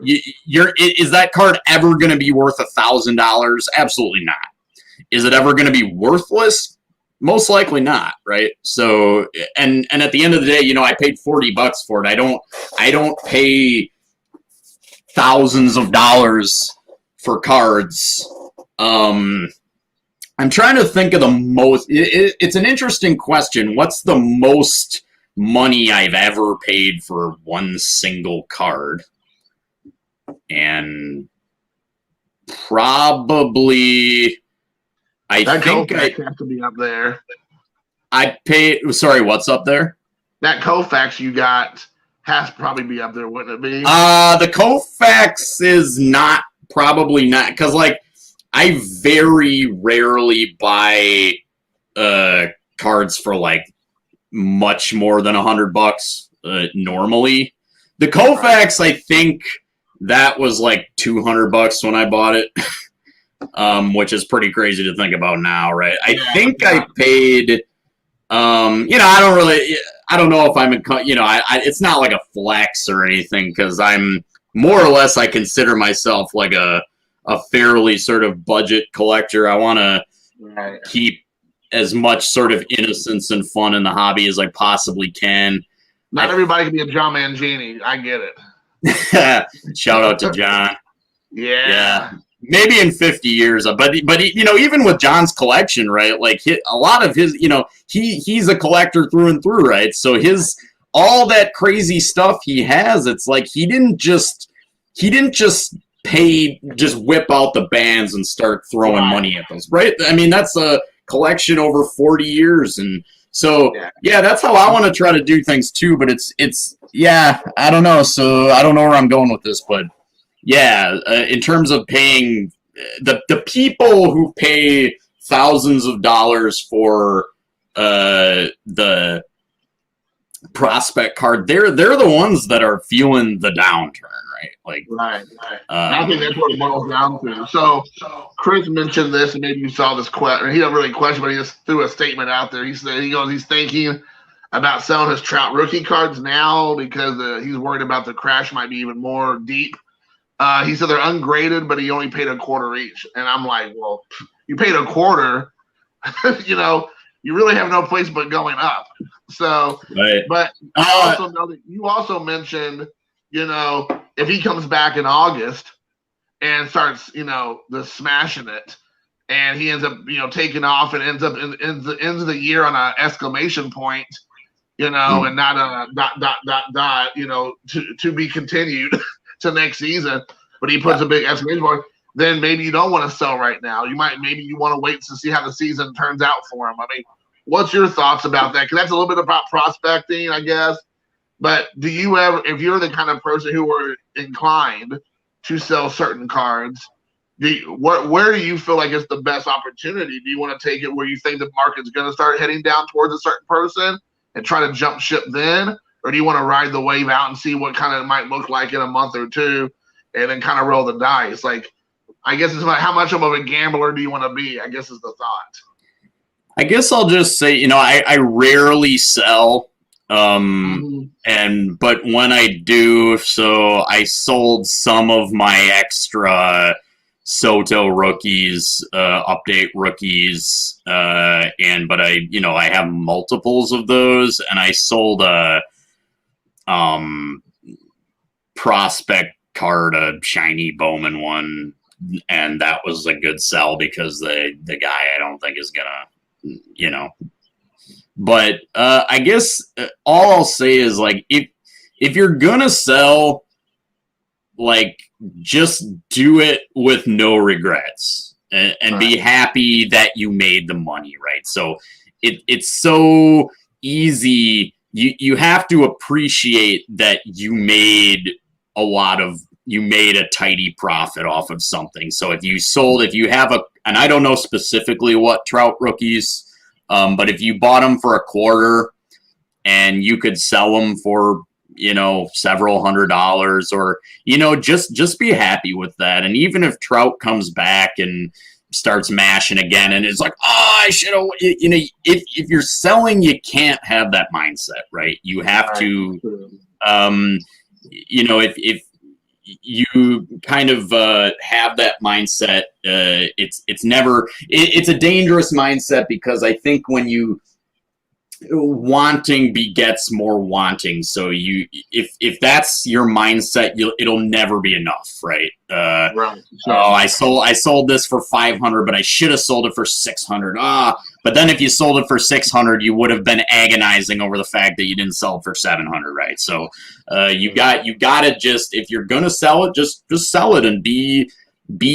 is that card ever going to be worth $1,000? Absolutely not. Is it ever going to be worthless? Most likely not, right? So, and at the end of the day, you know, I paid $40 for it. I don't pay thousands of dollars for cards, I'm trying to think of the most. It's an interesting question. What's the most money I've ever paid for one single card? And probably, That Koufax has to be up there. I paid. Sorry, what's up there? That Koufax you got has to probably be up there, wouldn't it be? The Koufax is not, probably not, because like I very rarely buy cards for like much more than $100 normally. The Koufax, I think that was like $200 when I bought it, which is pretty crazy to think about now, right? I think I paid. I don't know if I'm in, it's not like a flex or anything, because I'm more or less, I consider myself like a fairly sort of budget collector. I want to keep as much sort of innocence and fun in the hobby as I possibly can. Not everybody can be a John Mangini. I get it. Shout out to John. Yeah. Maybe in 50 years, but even with John's collection, right? Like a lot of his, he's a collector through and through, right? So all that crazy stuff he has, it's like he didn't just whip out the bands and start throwing money at those, right? I mean, that's a collection over 40 years, and so that's how I want to try to do things too. But it's I don't know. So I don't know where I'm going with this, but. Yeah, in terms of paying the people who pay thousands of dollars for the prospect card, they're the ones that are feeling the downturn, right? Like, right. I think that's what it boils down to. So Chris mentioned this, and maybe you saw this question. He didn't really question, but he just threw a statement out there. He said he's thinking about selling his Trout rookie cards now because he's worried about the crash might be even more deep. He said they're ungraded, but he only paid a quarter each. And I'm like, well, you paid a quarter, you really have no place but going up. So, right. But I also know that you also mentioned, if he comes back in August and starts, just smashing it, and he ends up, taking off and ends the year on an exclamation point, and not a dot, to be continued. To next season, but he puts a big exclamation point, then maybe you don't want to sell right now. Maybe you want to wait to see how the season turns out for him. I mean, what's your thoughts about that? Because that's a little bit about prospecting, I guess. But do you ever, if you're the kind of person who were inclined to sell certain cards, where do you feel like it's the best opportunity? Do you want to take it where you think the market's going to start heading down towards a certain person and try to jump ship then? Or do you want to ride the wave out and see what kind of it might look like in a month or two and then kind of roll the dice? Like, I guess it's about how much of a gambler do you want to be, I guess is the thought. I guess I'll just say, I rarely sell. But when I do, so I sold some of my extra Soto rookies, update rookies, but I have multiples of those, and I sold a prospect card, a shiny Bowman one, and that was a good sell because the guy I don't think is gonna, but I guess all I'll say is like if you're gonna sell, like just do it with no regrets and be happy that you made the money, right? So it's so easy. You have to appreciate that you made a tidy profit off of something. So if you have and I don't know specifically what Trout rookies, but if you bought them for a quarter and you could sell them for, several $100s or, just be happy with that. And even if Trout comes back and starts mashing again and it's like, oh, I should have, if you're selling, you can't have that mindset, right? You have to, if you kind of have that mindset, it's a dangerous mindset because I think when you wanting begets more wanting. So if that's your mindset, it'll never be enough, right? Right. Sure. Oh, I sold this for 500, but I should have sold it for 600. But then if you sold it for 600, you would have been agonizing over the fact that you didn't sell it for 700, right? So you gotta just, if you're gonna sell it, just sell it and be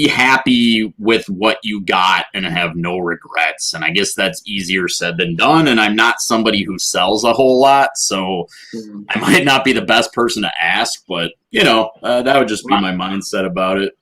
happy with what you got and have no regrets. And I guess that's easier said than done. And I'm not somebody who sells a whole lot, so I might not be the best person to ask, but that would just be my mindset about it.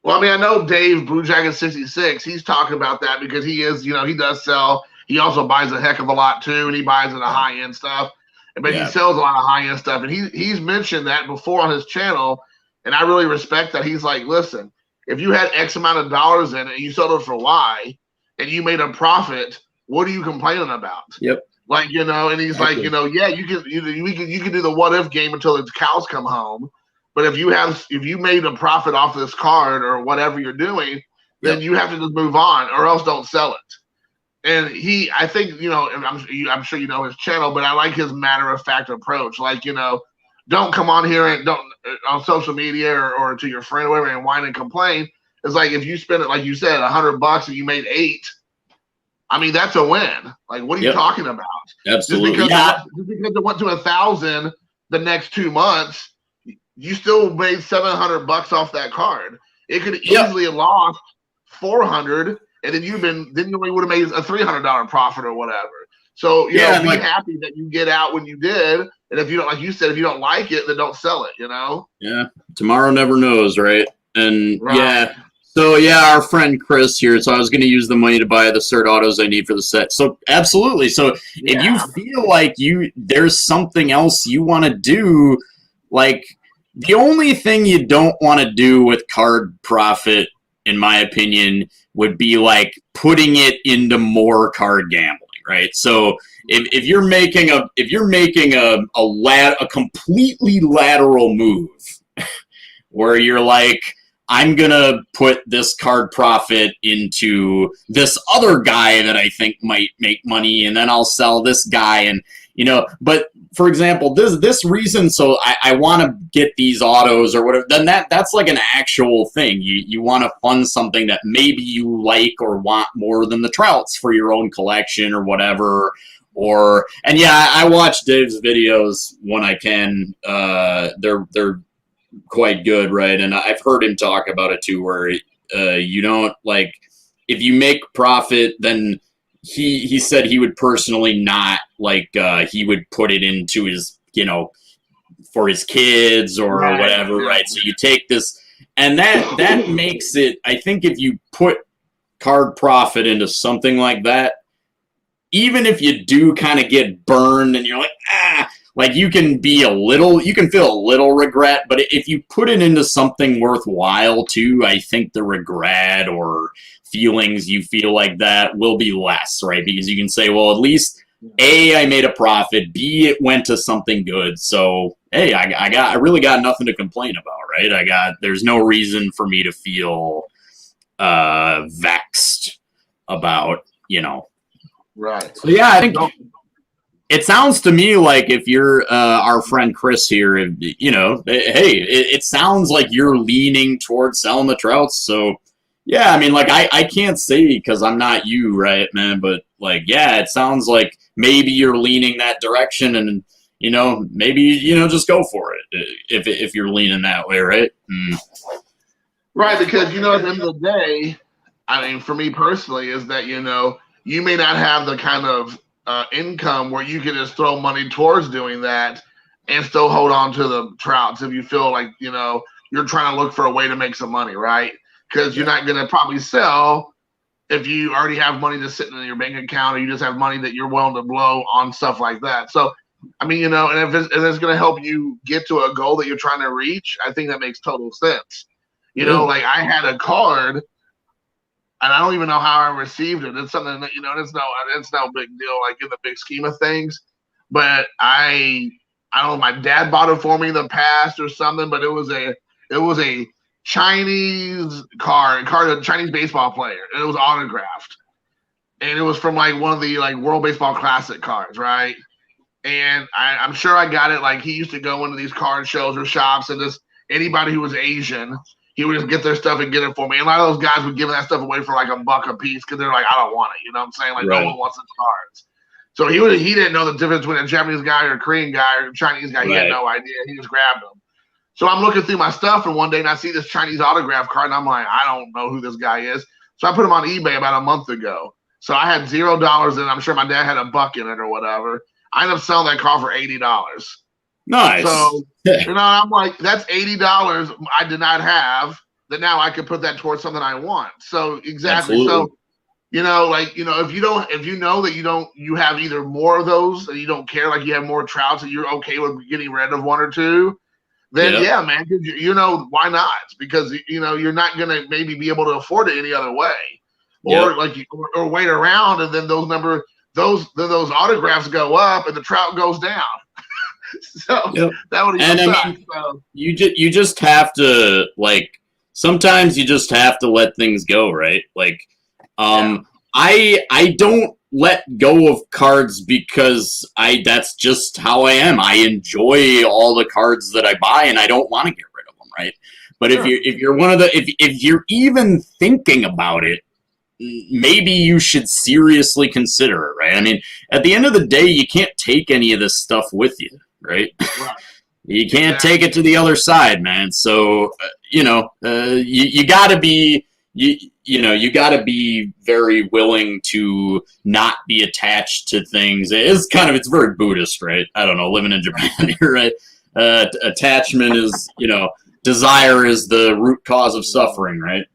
Well, I mean, I know Dave Blue Jacket 66, he's talking about that because he is, he does sell. He also buys a heck of a lot too, and he buys the high end stuff. But he sells a lot of high end stuff. And he's mentioned that before on his channel, and I really respect that. He's like, listen, if you had X amount of dollars in it and you sold it for Y and you made a profit, what are you complaining about? Yep. Like, and he's like, yeah, you can do the what if game until the cows come home. But if you made a profit off this card or whatever you're doing, then you have to just move on or else don't sell it. And I think, I'm sure you know his channel, but I like his matter of fact approach. Like, don't come on here and don't on social media or to your friend or whatever and whine and complain. It's like if you spend it, like you said, $100 and you made $8. I mean, that's a win. Like, what are you talking about? Absolutely. Just because it went to 1,000 the next 2 months, you still made $700 off that card. It could easily have lost 400, and then you would have made a $300 profit or whatever. So be happy that you get out when you did, and if you don't, like you said, if you don't like it, then don't sell it. Yeah, tomorrow never knows, right? And so our friend Chris here. So I was going to use the money to buy the cert autos I need for the set. So absolutely. So if you feel like there's something else you want to do, like the only thing you don't want to do with card profit, in my opinion, would be like putting it into more card gambling. Right. So if you're making a completely lateral move where you're like, I'm going to put this card profit into this other guy that I think might make money, and then I'll sell this guy. And, but for example, this reason, so I want to get these autos or whatever, then that's like an actual thing. You want to fund something that maybe you like or want more than the Trouts for your own collection or whatever. I watch Dave's videos when I can. They're quite good, right? And I've heard him talk about it too, where you don't like, if you make profit, then he said he would personally not like he would put it into his for his kids or whatever, right? So you take this, and that makes it, I think if you put card profit into something like that, even if you do kind of get burned and you're like you can feel a little regret, but if you put it into something worthwhile too, I think the regret or feelings you feel like that will be less, right? Because you can say, well, at least A, I made a profit, B, it went to something good. So, hey, I really got nothing to complain about, right? There's no reason for me to feel vexed about, Right. So I think it sounds to me like if you're our friend Chris here, hey, it sounds like you're leaning towards selling the Trouts. So, I mean, like I can't say because I'm not you, right, man? But like, it sounds like maybe you're leaning that direction, and maybe just go for it if you're leaning that way, right? Right, because at the end of the day, I mean, for me personally, is that you may not have the kind of income where you can just throw money towards doing that and still hold on to the Trouts if you feel like you're trying to look for a way to make some money, right? Because you're not going to probably sell if you already have money just sitting in your bank account, or you just have money that you're willing to blow on stuff like that. So, I mean, and if it's going to help you get to a goal that you're trying to reach, I think that makes total sense. Like I had a card, and I don't even know how I received it. It's something that it's no big deal, like in the big scheme of things. But I don't know, my dad bought it for me in the past or something. But it was a Chinese card, a Chinese baseball player, and it was autographed. and it was from like one of the like World Baseball Classic cards, right? And I'm sure I got it. Like he used to go into these card shows or shops, and just anybody who was Asian, he would just get their stuff and get it for me. And a lot of those guys would give that stuff away for like $1 a piece because they're like, I don't want it. You know what I'm saying? Like Right. no one wants these cards. So he didn't know the difference between a Japanese guy or a Korean guy or a Chinese guy. He had Right. no idea. He just grabbed them. So I'm looking through my stuff, and one day and I see this Chinese autograph card, and I'm like, I don't know who this guy is. So I put him on eBay about a month ago. So I had $0 in it. I'm sure my dad had $1 in it or whatever. I ended up selling that car for $80. Nice. So, I'm like, that's $80 I did not have that now I could put that towards something I want. So exactly. Absolutely. So, if you know that you have either more of those and you don't care, like you have more trouts and you're okay with getting rid of one or two, then yeah, man, why not? Because you're not gonna maybe be able to afford it any other way, or or wait around, and then those autographs go up and the trout goes down. So that would even suck. I mean, so. You just have to sometimes you just have to let things go, right? I don't let go of cards because that's just how I am. I enjoy all the cards that I buy, and I don't want to get rid of them, right? But if you're one of the if you're even thinking about it, maybe you should seriously consider it, right? I mean, at the end of the day, you can't take any of this stuff with you, right? You can't take it to the other side, man. So you gotta be you gotta be very willing to not be attached to things. It's very Buddhist, right? I don't know, living in Japan here, right? Attachment is, desire is the root cause of suffering, right?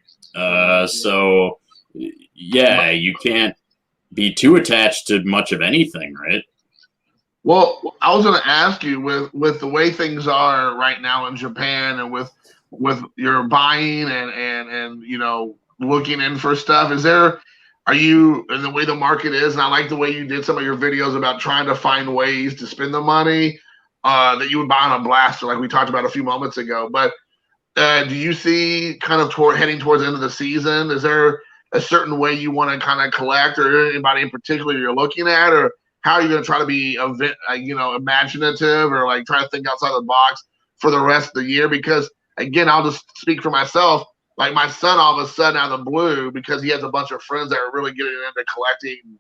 So yeah, you can't be too attached to much of anything, right? Well, I was going to ask you with the way things are right now in Japan, and with your buying and looking in for stuff, are you in the way the market is? And I like the way you did some of your videos about trying to find ways to spend the money that you would buy on a blaster, like we talked about a few moments ago. But do you see kind of heading towards the end of the season? Is there a certain way you want to kind of collect, or anybody in particular you're looking at, or how are you going to try to be, imaginative, or like try to think outside the box for the rest of the year? Because again, I'll just speak for myself. Like my son, all of a sudden, out of the blue, because he has a bunch of friends that are really getting into collecting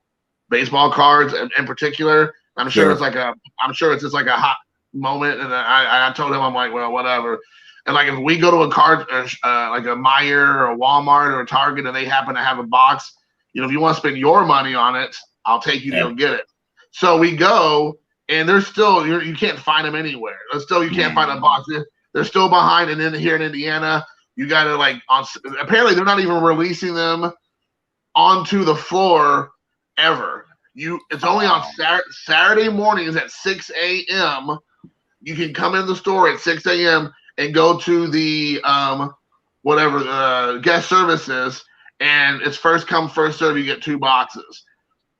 baseball cards in particular. I'm sure it's just like a hot moment, and I told him, I'm like, well, whatever. And like if we go to a card like a Meijer or a Walmart or a Target, and they happen to have a box, if you want to spend your money on it, I'll take you to go get it. So we go, and there's still you can't find them anywhere. You can't find a box. They're still behind, and then here in Indiana, you got to apparently they're not even releasing them onto the floor ever. It's only on Saturday mornings at 6 a.m. You can come in the store at 6 a.m. and go to the guest services, and it's first come, first serve. You get 2 boxes,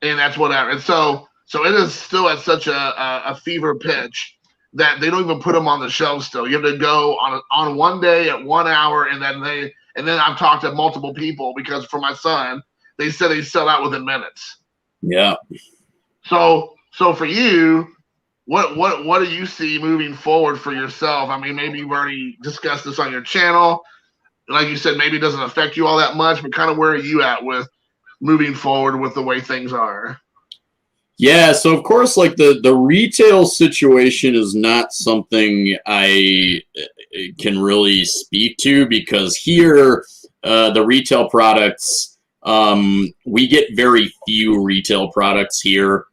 and that's whatever. And so it is still at such a fever pitch that they don't even put them on the shelves still. You have to go on one day at 1 hour, and then I've talked to multiple people, because for my son, they said they sell out within minutes. Yeah. So for you, what do you see moving forward for yourself? I mean, maybe you've already discussed this on your channel. Like you said, maybe it doesn't affect you all that much, but kind of where are you at with moving forward with the way things are? Yeah, so of course, like the retail situation is not something I can really speak to, because here, the retail products, we get very few retail products here.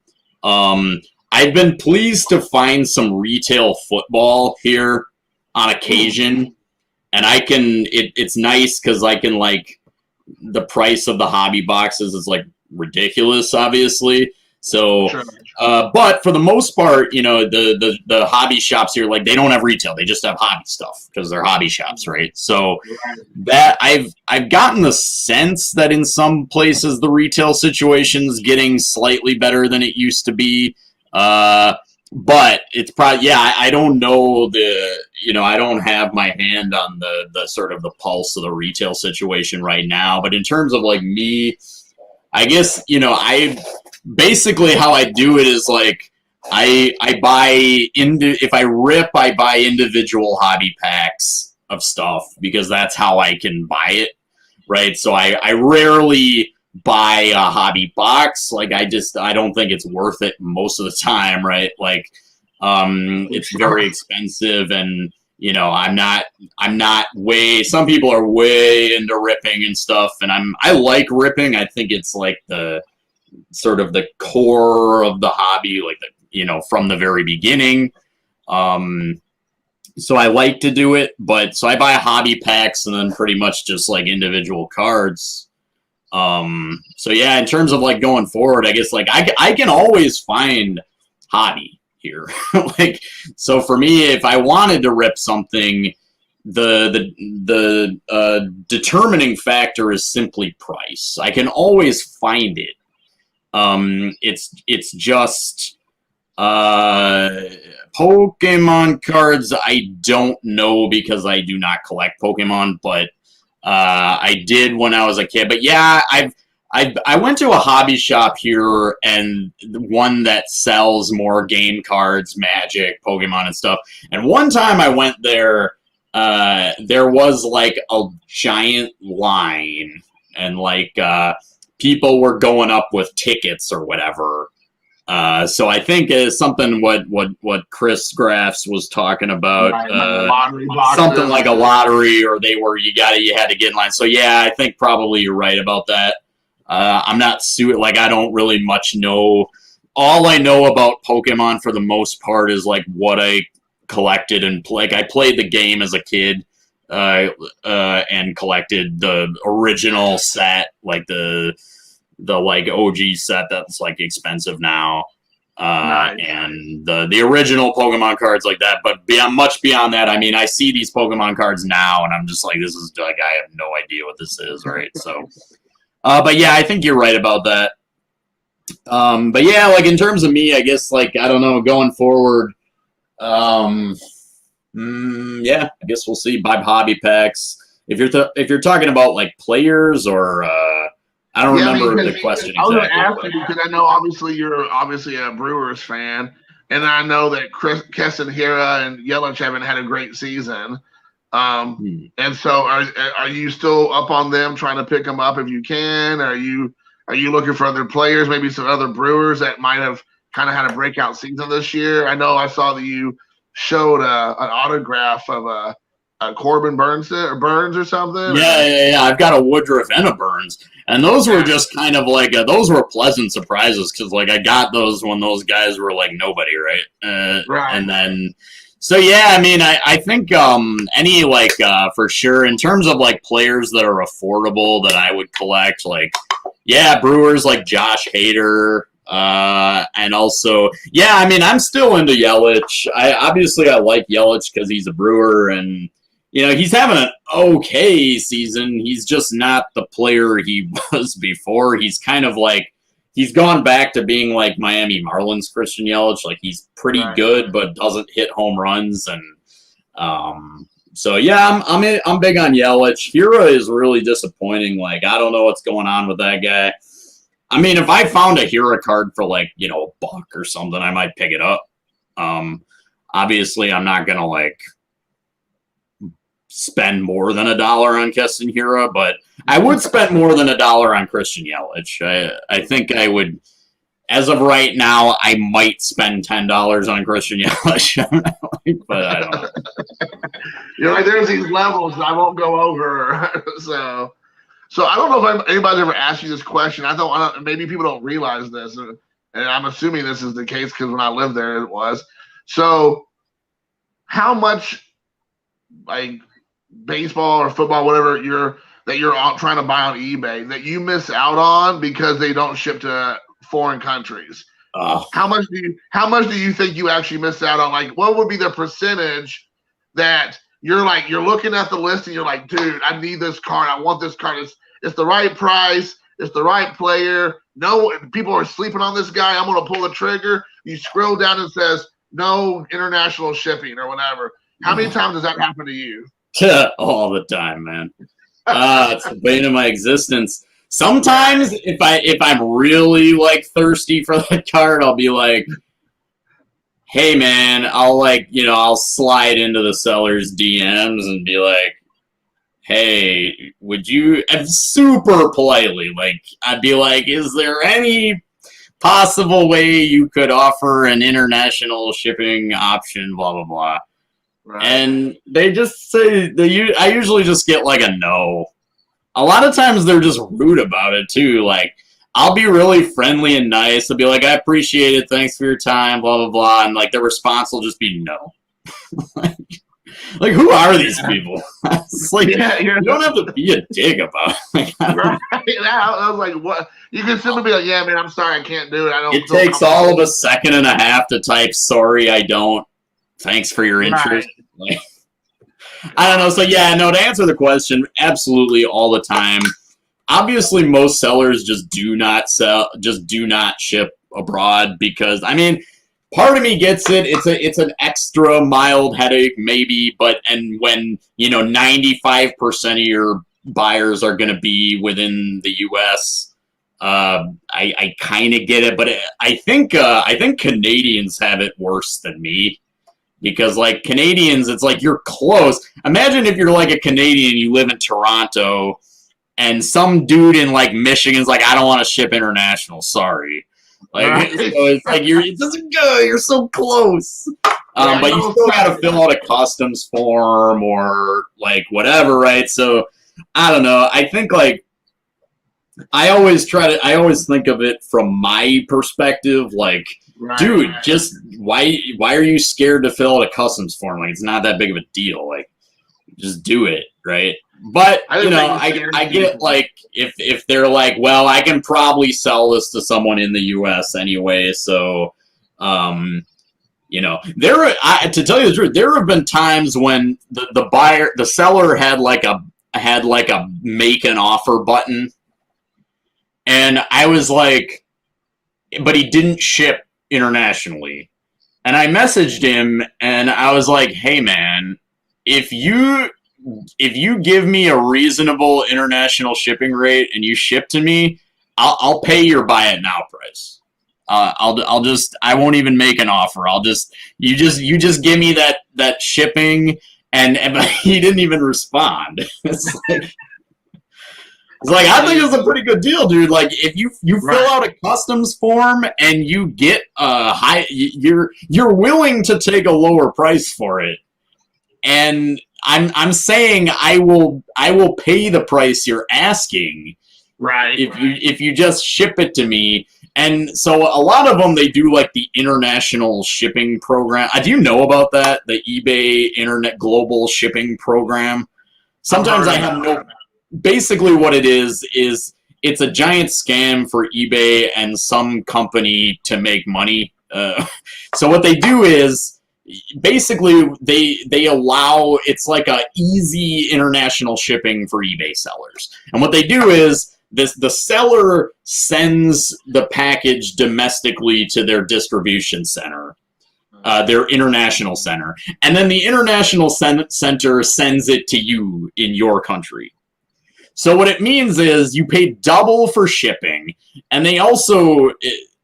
I've been pleased to find some retail football here on occasion, and it's nice because I can, the price of the hobby boxes is ridiculous, obviously. So, Sure. But for the most part, the hobby shops here, they don't have retail; they just have hobby stuff because they're hobby shops, right? So that I've gotten the sense that in some places the retail situation's getting slightly better than it used to be. But it's probably, I don't know I don't have my hand on the sort of the pulse of the retail situation right now. But in terms of me, I guess, I basically how I do it is like I buy if I rip, I buy individual hobby packs of stuff because that's how I can buy it, right? So I rarely buy a hobby box. Like I don't think it's worth it most of the time, right? Like it's very expensive, and I'm not some people are way into ripping and stuff, and I like ripping. I think it's like the sort of the core of the hobby, like from the very beginning. So I like to do it, but so I buy hobby packs and then pretty much just like individual cards. So yeah, in terms of like going forward, I guess like I can always find hobby here. Like, so for me, if I wanted to rip something, the determining factor is simply price. I can always find it. It's just Pokemon cards. I don't know because I do not collect Pokemon, but I did when I was a kid. But yeah, I went to a hobby shop here, and one that sells more game cards, Magic, Pokemon, and stuff. And one time I went there, there was like a giant line, and like people were going up with tickets or whatever. So I think it's something what Chris Graffs was talking about, something like a lottery, or you had to get in line. So yeah, I think probably you're right about that. I'm not like I don't really much know. All I know about Pokemon for the most part is like what I collected and like I played the game as a kid, and collected the original set, like the like OG set that's like expensive now, nice. And the original Pokemon cards like that. But much beyond that, I mean, I see these Pokemon cards now, and I'm just like, this is like I have no idea what this is, right? So, but yeah, I think you're right about that. But yeah, like in terms of me, I guess like I don't know, going forward, yeah, I guess we'll see. Buy hobby packs. If you're talking about like players or I don't remember the question exactly. I was going to ask you because I know obviously you're a Brewers fan, and I know that Keston Hiura and Yelich haven't had a great season. And so are you still up on them, trying to pick them up if you can? Are you looking for other players, maybe some other Brewers that might have kind of had a breakout season this year? I know I saw that you showed an autograph of a Corbin Burns or something. Yeah. I've got a Woodruff and a Burns. And those were just kind of like, those were pleasant surprises because, like, I got those when those guys were, like, nobody, right? Right. And then, so, yeah, I mean, I think any, like, for sure, in terms of, like, players that are affordable that I would collect, like, yeah, Brewers like Josh Hader. And also, yeah, I mean, I'm still into Yelich. I like Yelich because he's a Brewer, and he's having an okay season. He's just not the player he was before. He's kind of like, he's gone back to being like Miami Marlins Christian Yelich. Like, he's pretty good, but doesn't hit home runs. And so, yeah, I'm big on Yelich. Hiura is really disappointing. Like, I don't know what's going on with that guy. I mean, if I found a Hiura card for like, $1 or something, I might pick it up. Obviously, I'm not going to like spend more than $1 on Keston Hiura, but I would spend more than $1 on Christian Yelich. I think I would, as of right now, I might spend $10 on Christian Yelich, but I don't know. Like, there's these levels that I won't go over. So I don't know if anybody's ever asked you this question. Maybe people don't realize this, and I'm assuming this is the case because when I lived there, it was. So how much, like, baseball or football, whatever that you're trying to buy on eBay that you miss out on because they don't ship to foreign countries? How much do you think you actually miss out on? Like, what would be the percentage that you're looking at the list and you're like, dude, I need this card. I want this card. It's the right price. It's the right player. No, people are sleeping on this guy. I'm going to pull the trigger. You scroll down and it says no international shipping or whatever. How many times does that happen to you? All the time, man. It's the bane of my existence. Sometimes if I'm really like thirsty for that card, I'll be like, hey man, I'll slide into the seller's DMs and be like, hey, would you, and super politely, like, I'd be like, is there any possible way you could offer an international shipping option, blah, blah, blah. Right. And they just say, I usually just get like a no. A lot of times they're just rude about it too. Like, I'll be really friendly and nice. I'll be like, I appreciate it. Thanks for your time, blah, blah, blah. And like, the response will just be no. Like, who are these people? It's like, you don't have to be a dick about it. Right. I was like, what? You can simply be like, yeah, man, I'm sorry, I can't do it. I don't. It takes all of a second and a half to type, sorry, I don't. Thanks for your interest. Right. Like, I don't know. So, yeah, no, to answer the question, absolutely all the time. Obviously, most sellers just do not ship abroad because, I mean, part of me gets it. It's an extra mild headache, maybe, and when 95% of your buyers are going to be within the U.S., I kind of get it. But I think Canadians have it worse than me because, like, Canadians, it's like you're close. Imagine if you're like a Canadian, you live in Toronto, and some dude in like Michigan's like, I don't want to ship international. Sorry. Like, right. So it's like it doesn't go. You're so close, but you still got to fill out a customs form or like whatever, right? So I don't know. I think like I always think of it from my perspective. Like, right, dude, just why are you scared to fill out a customs form? Like, it's not that big of a deal. Like, just do it, right? But, I get, like, if they're like, well, I can probably sell this to someone in the U.S. anyway, so, to tell you the truth, there have been times when the seller had like a make an offer button, and I was like, but he didn't ship internationally. And I messaged him, and I was like, hey, man, if you give me a reasonable international shipping rate and you ship to me, I'll pay your buy it now price. I won't even make an offer. You just give me that shipping, and he didn't even respond. It's like I think it's a pretty good deal, dude. Like, if you fill out a customs form and you get you're willing to take a lower price for it, and I'm saying I will pay the price you're asking, right? If you just ship it to me. And so a lot of them, they do like the international shipping program. Do you know about that? The eBay Internet Global Shipping Program. Sometimes I have no. Basically, what it is it's a giant scam for eBay and some company to make money. So what they do is, basically, they allow, it's like a easy international shipping for eBay sellers. And what they do is the seller sends the package domestically to their distribution center, their international center. And then the international center sends it to you in your country. So what it means is you pay double for shipping, and they also...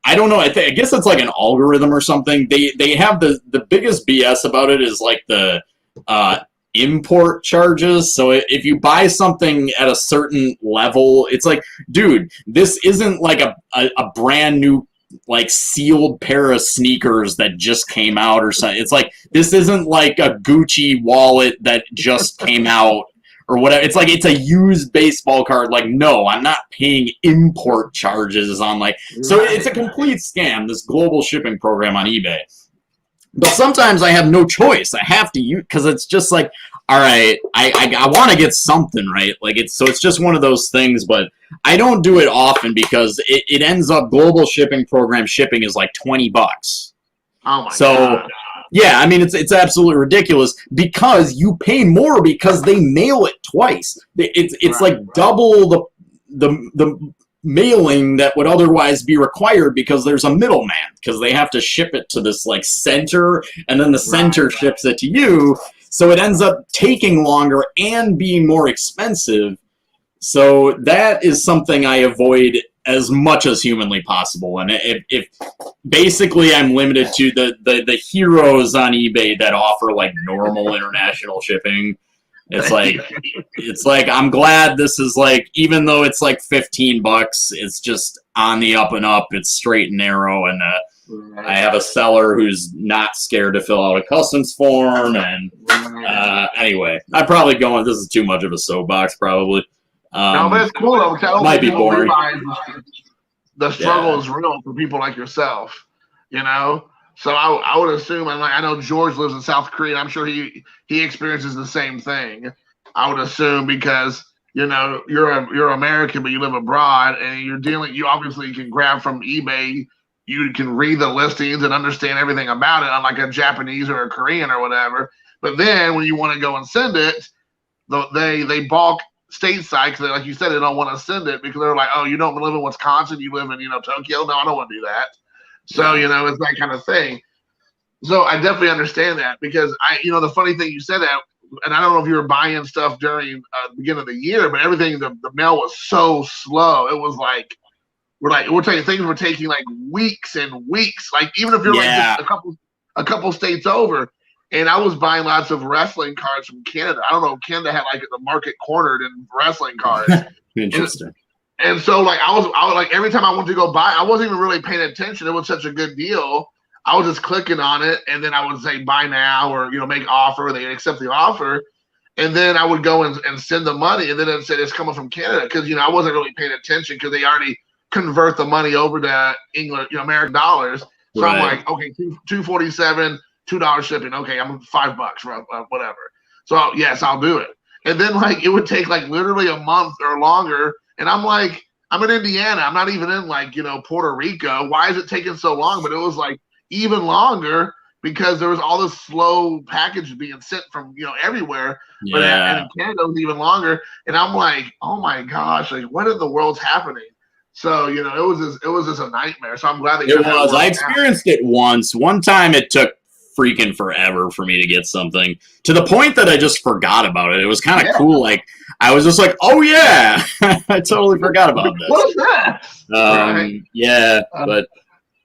I don't know. I guess it's like an algorithm or something. They have the biggest BS about it is like the import charges. So if you buy something at a certain level, it's like, dude, this isn't like a brand new like sealed pair of sneakers that just came out or something. It's like, this isn't like a Gucci wallet that just came out. Or whatever. It's like it's a used baseball card. Like, no, I'm not paying import charges on like. So it's a complete scam, this global shipping program on eBay. But sometimes I have no choice. I have to use, because it's just like, all right, I want to get something, right? Like, it's just one of those things. But I don't do it often because it ends up global shipping program shipping is like $20. Oh my God. Yeah, I mean, it's absolutely ridiculous because you pay more because they mail it twice. It's like double the mailing that would otherwise be required because there's a middleman, because they have to ship it to this like center, and then the center ships it to you. So it ends up taking longer and being more expensive. So that is something I avoid as much as humanly possible. And if basically I'm limited to the heroes on eBay that offer like normal international shipping. It's like I'm glad this is like, even though it's like $15, it's just on the up and up. It's straight and narrow, and I have a seller who's not scared to fill out a customs form. And anyway, I'm probably going. This is too much of a soapbox, probably. No, but it's cool though. Because might be boring. The struggle is real for people like yourself, you know. So I would assume, and like I know George lives in South Korea, and I'm sure he experiences the same thing. I would assume because you know you're American, but you live abroad, and you obviously can grab from eBay. You can read the listings and understand everything about it, unlike a Japanese or a Korean or whatever. But then when you want to go and send it, they balk stateside because, like you said, they don't want to send it because they're like, oh, you don't live in Wisconsin, you live in Tokyo. No, I don't want to do that. So, it's that kind of thing. So I definitely understand that because the funny thing you said that, and I don't know if you were buying stuff during the beginning of the year, but everything, the mail was so slow. It was like, we're taking things were taking like weeks and weeks. Like even if you're like just a couple states over, and I was buying lots of wrestling cards from Canada. I don't know, Canada had like the market cornered in wrestling cards. Interesting. And so, like, I was like, every time I went to go buy, I wasn't even really paying attention. It was such a good deal. I was just clicking on it, and then I would say buy now or make offer. They accept the offer, and then I would go and send the money, and then it said it's coming from Canada because I wasn't really paying attention because they already convert the money over to England, American dollars. So right. I'm like, okay, $2.47, $2 shipping. Okay, I'm $5, whatever. So yes, I'll do it. And then like it would take like literally a month or longer. And I'm like, I'm in Indiana. I'm not even in like, Puerto Rico. Why is it taking so long? But it was like even longer because there was all this slow package being sent from, everywhere. Yeah. But and in Canada it was even longer. And I'm like, oh my gosh, like what in the world's happening? So, it was just a nightmare. So I'm glad that it was. I experienced it once. One time it took freaking forever for me to get something to the point that I just forgot about it. It was kind of cool. Like I was just like, oh yeah, I totally forgot about this. What is that? Right. Yeah, but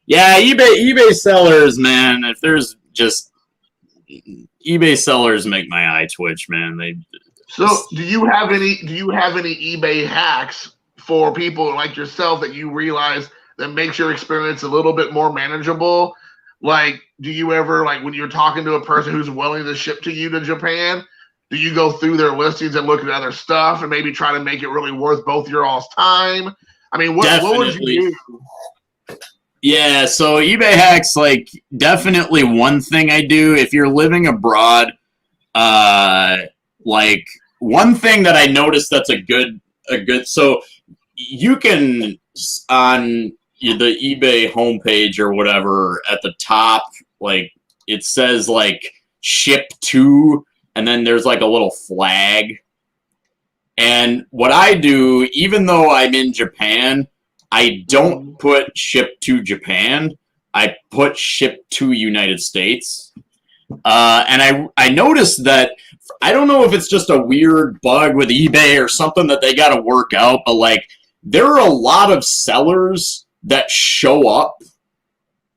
yeah, eBay sellers, man. If there's just eBay sellers make my eye twitch, man. So do you have any eBay hacks for people like yourself that you realize that makes your experience a little bit more manageable? Like, do you ever, like, when you're talking to a person who's willing to ship to you to Japan, do you go through their listings and look at other stuff and maybe try to make it really worth both your all's time? I mean, what would you do? Yeah, so eBay hacks, like, definitely one thing I do. If you're living abroad, like, one thing that I noticed that's a good, so you can, on the eBay homepage or whatever, at the top, like it says like ship to, and then there's like a little flag. And what I do, even though I'm in Japan, I don't put ship to Japan. I put ship to United States. And I noticed that, I don't know if it's just a weird bug with eBay or something that they got to work out, but like there are a lot of sellers that show up.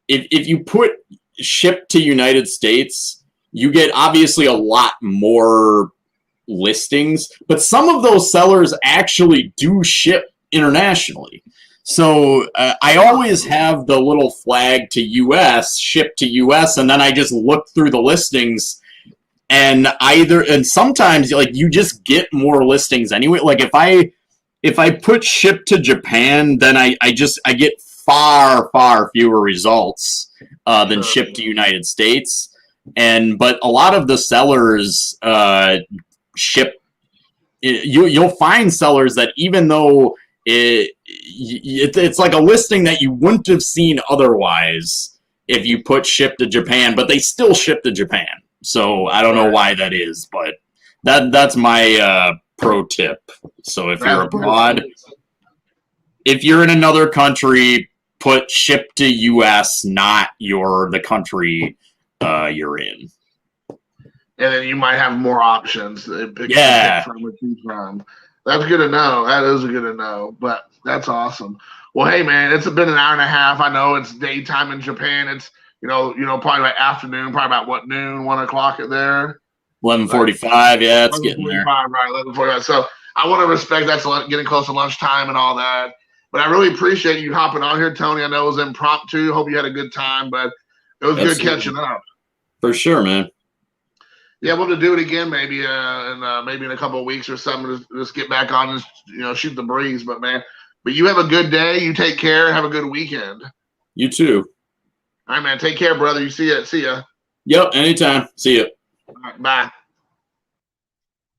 If you put ship to United States, you get obviously a lot more listings, but some of those sellers actually do ship internationally. So I always have the little flag to US, ship to US, and then I just look through the listings, and sometimes like you just get more listings anyway. Like if I put ship to Japan, then I get far fewer results than ship to United States. But a lot of the sellers ship. You'll find sellers that even though it's like a listing that you wouldn't have seen otherwise if you put ship to Japan, but they still ship to Japan. So I don't know why that is, but that's my pro tip. So if you're abroad, if you're in another country, put ship to US, not the country you're in. And then you might have more options. Yeah. From. That's good to know. That is good to know. But that's awesome. Well, hey man, it's been an hour and a half. I know it's daytime in Japan. It's probably like afternoon, probably about what, noon, 1 o'clock at there. 11:45. Yeah, it's getting there. Right, 11:45. So I want to respect that's getting close to lunchtime and all that. But I really appreciate you hopping on here, Tony. I know it was impromptu. Hope you had a good time, but it was good catching up. For sure, man. Yeah, we'll have to do it again maybe maybe in a couple of weeks or something. Just get back on and shoot the breeze. But you have a good day. You take care. Have a good weekend. You too. All right, man. Take care, brother. See ya. Yep. Anytime. See ya. All right, bye.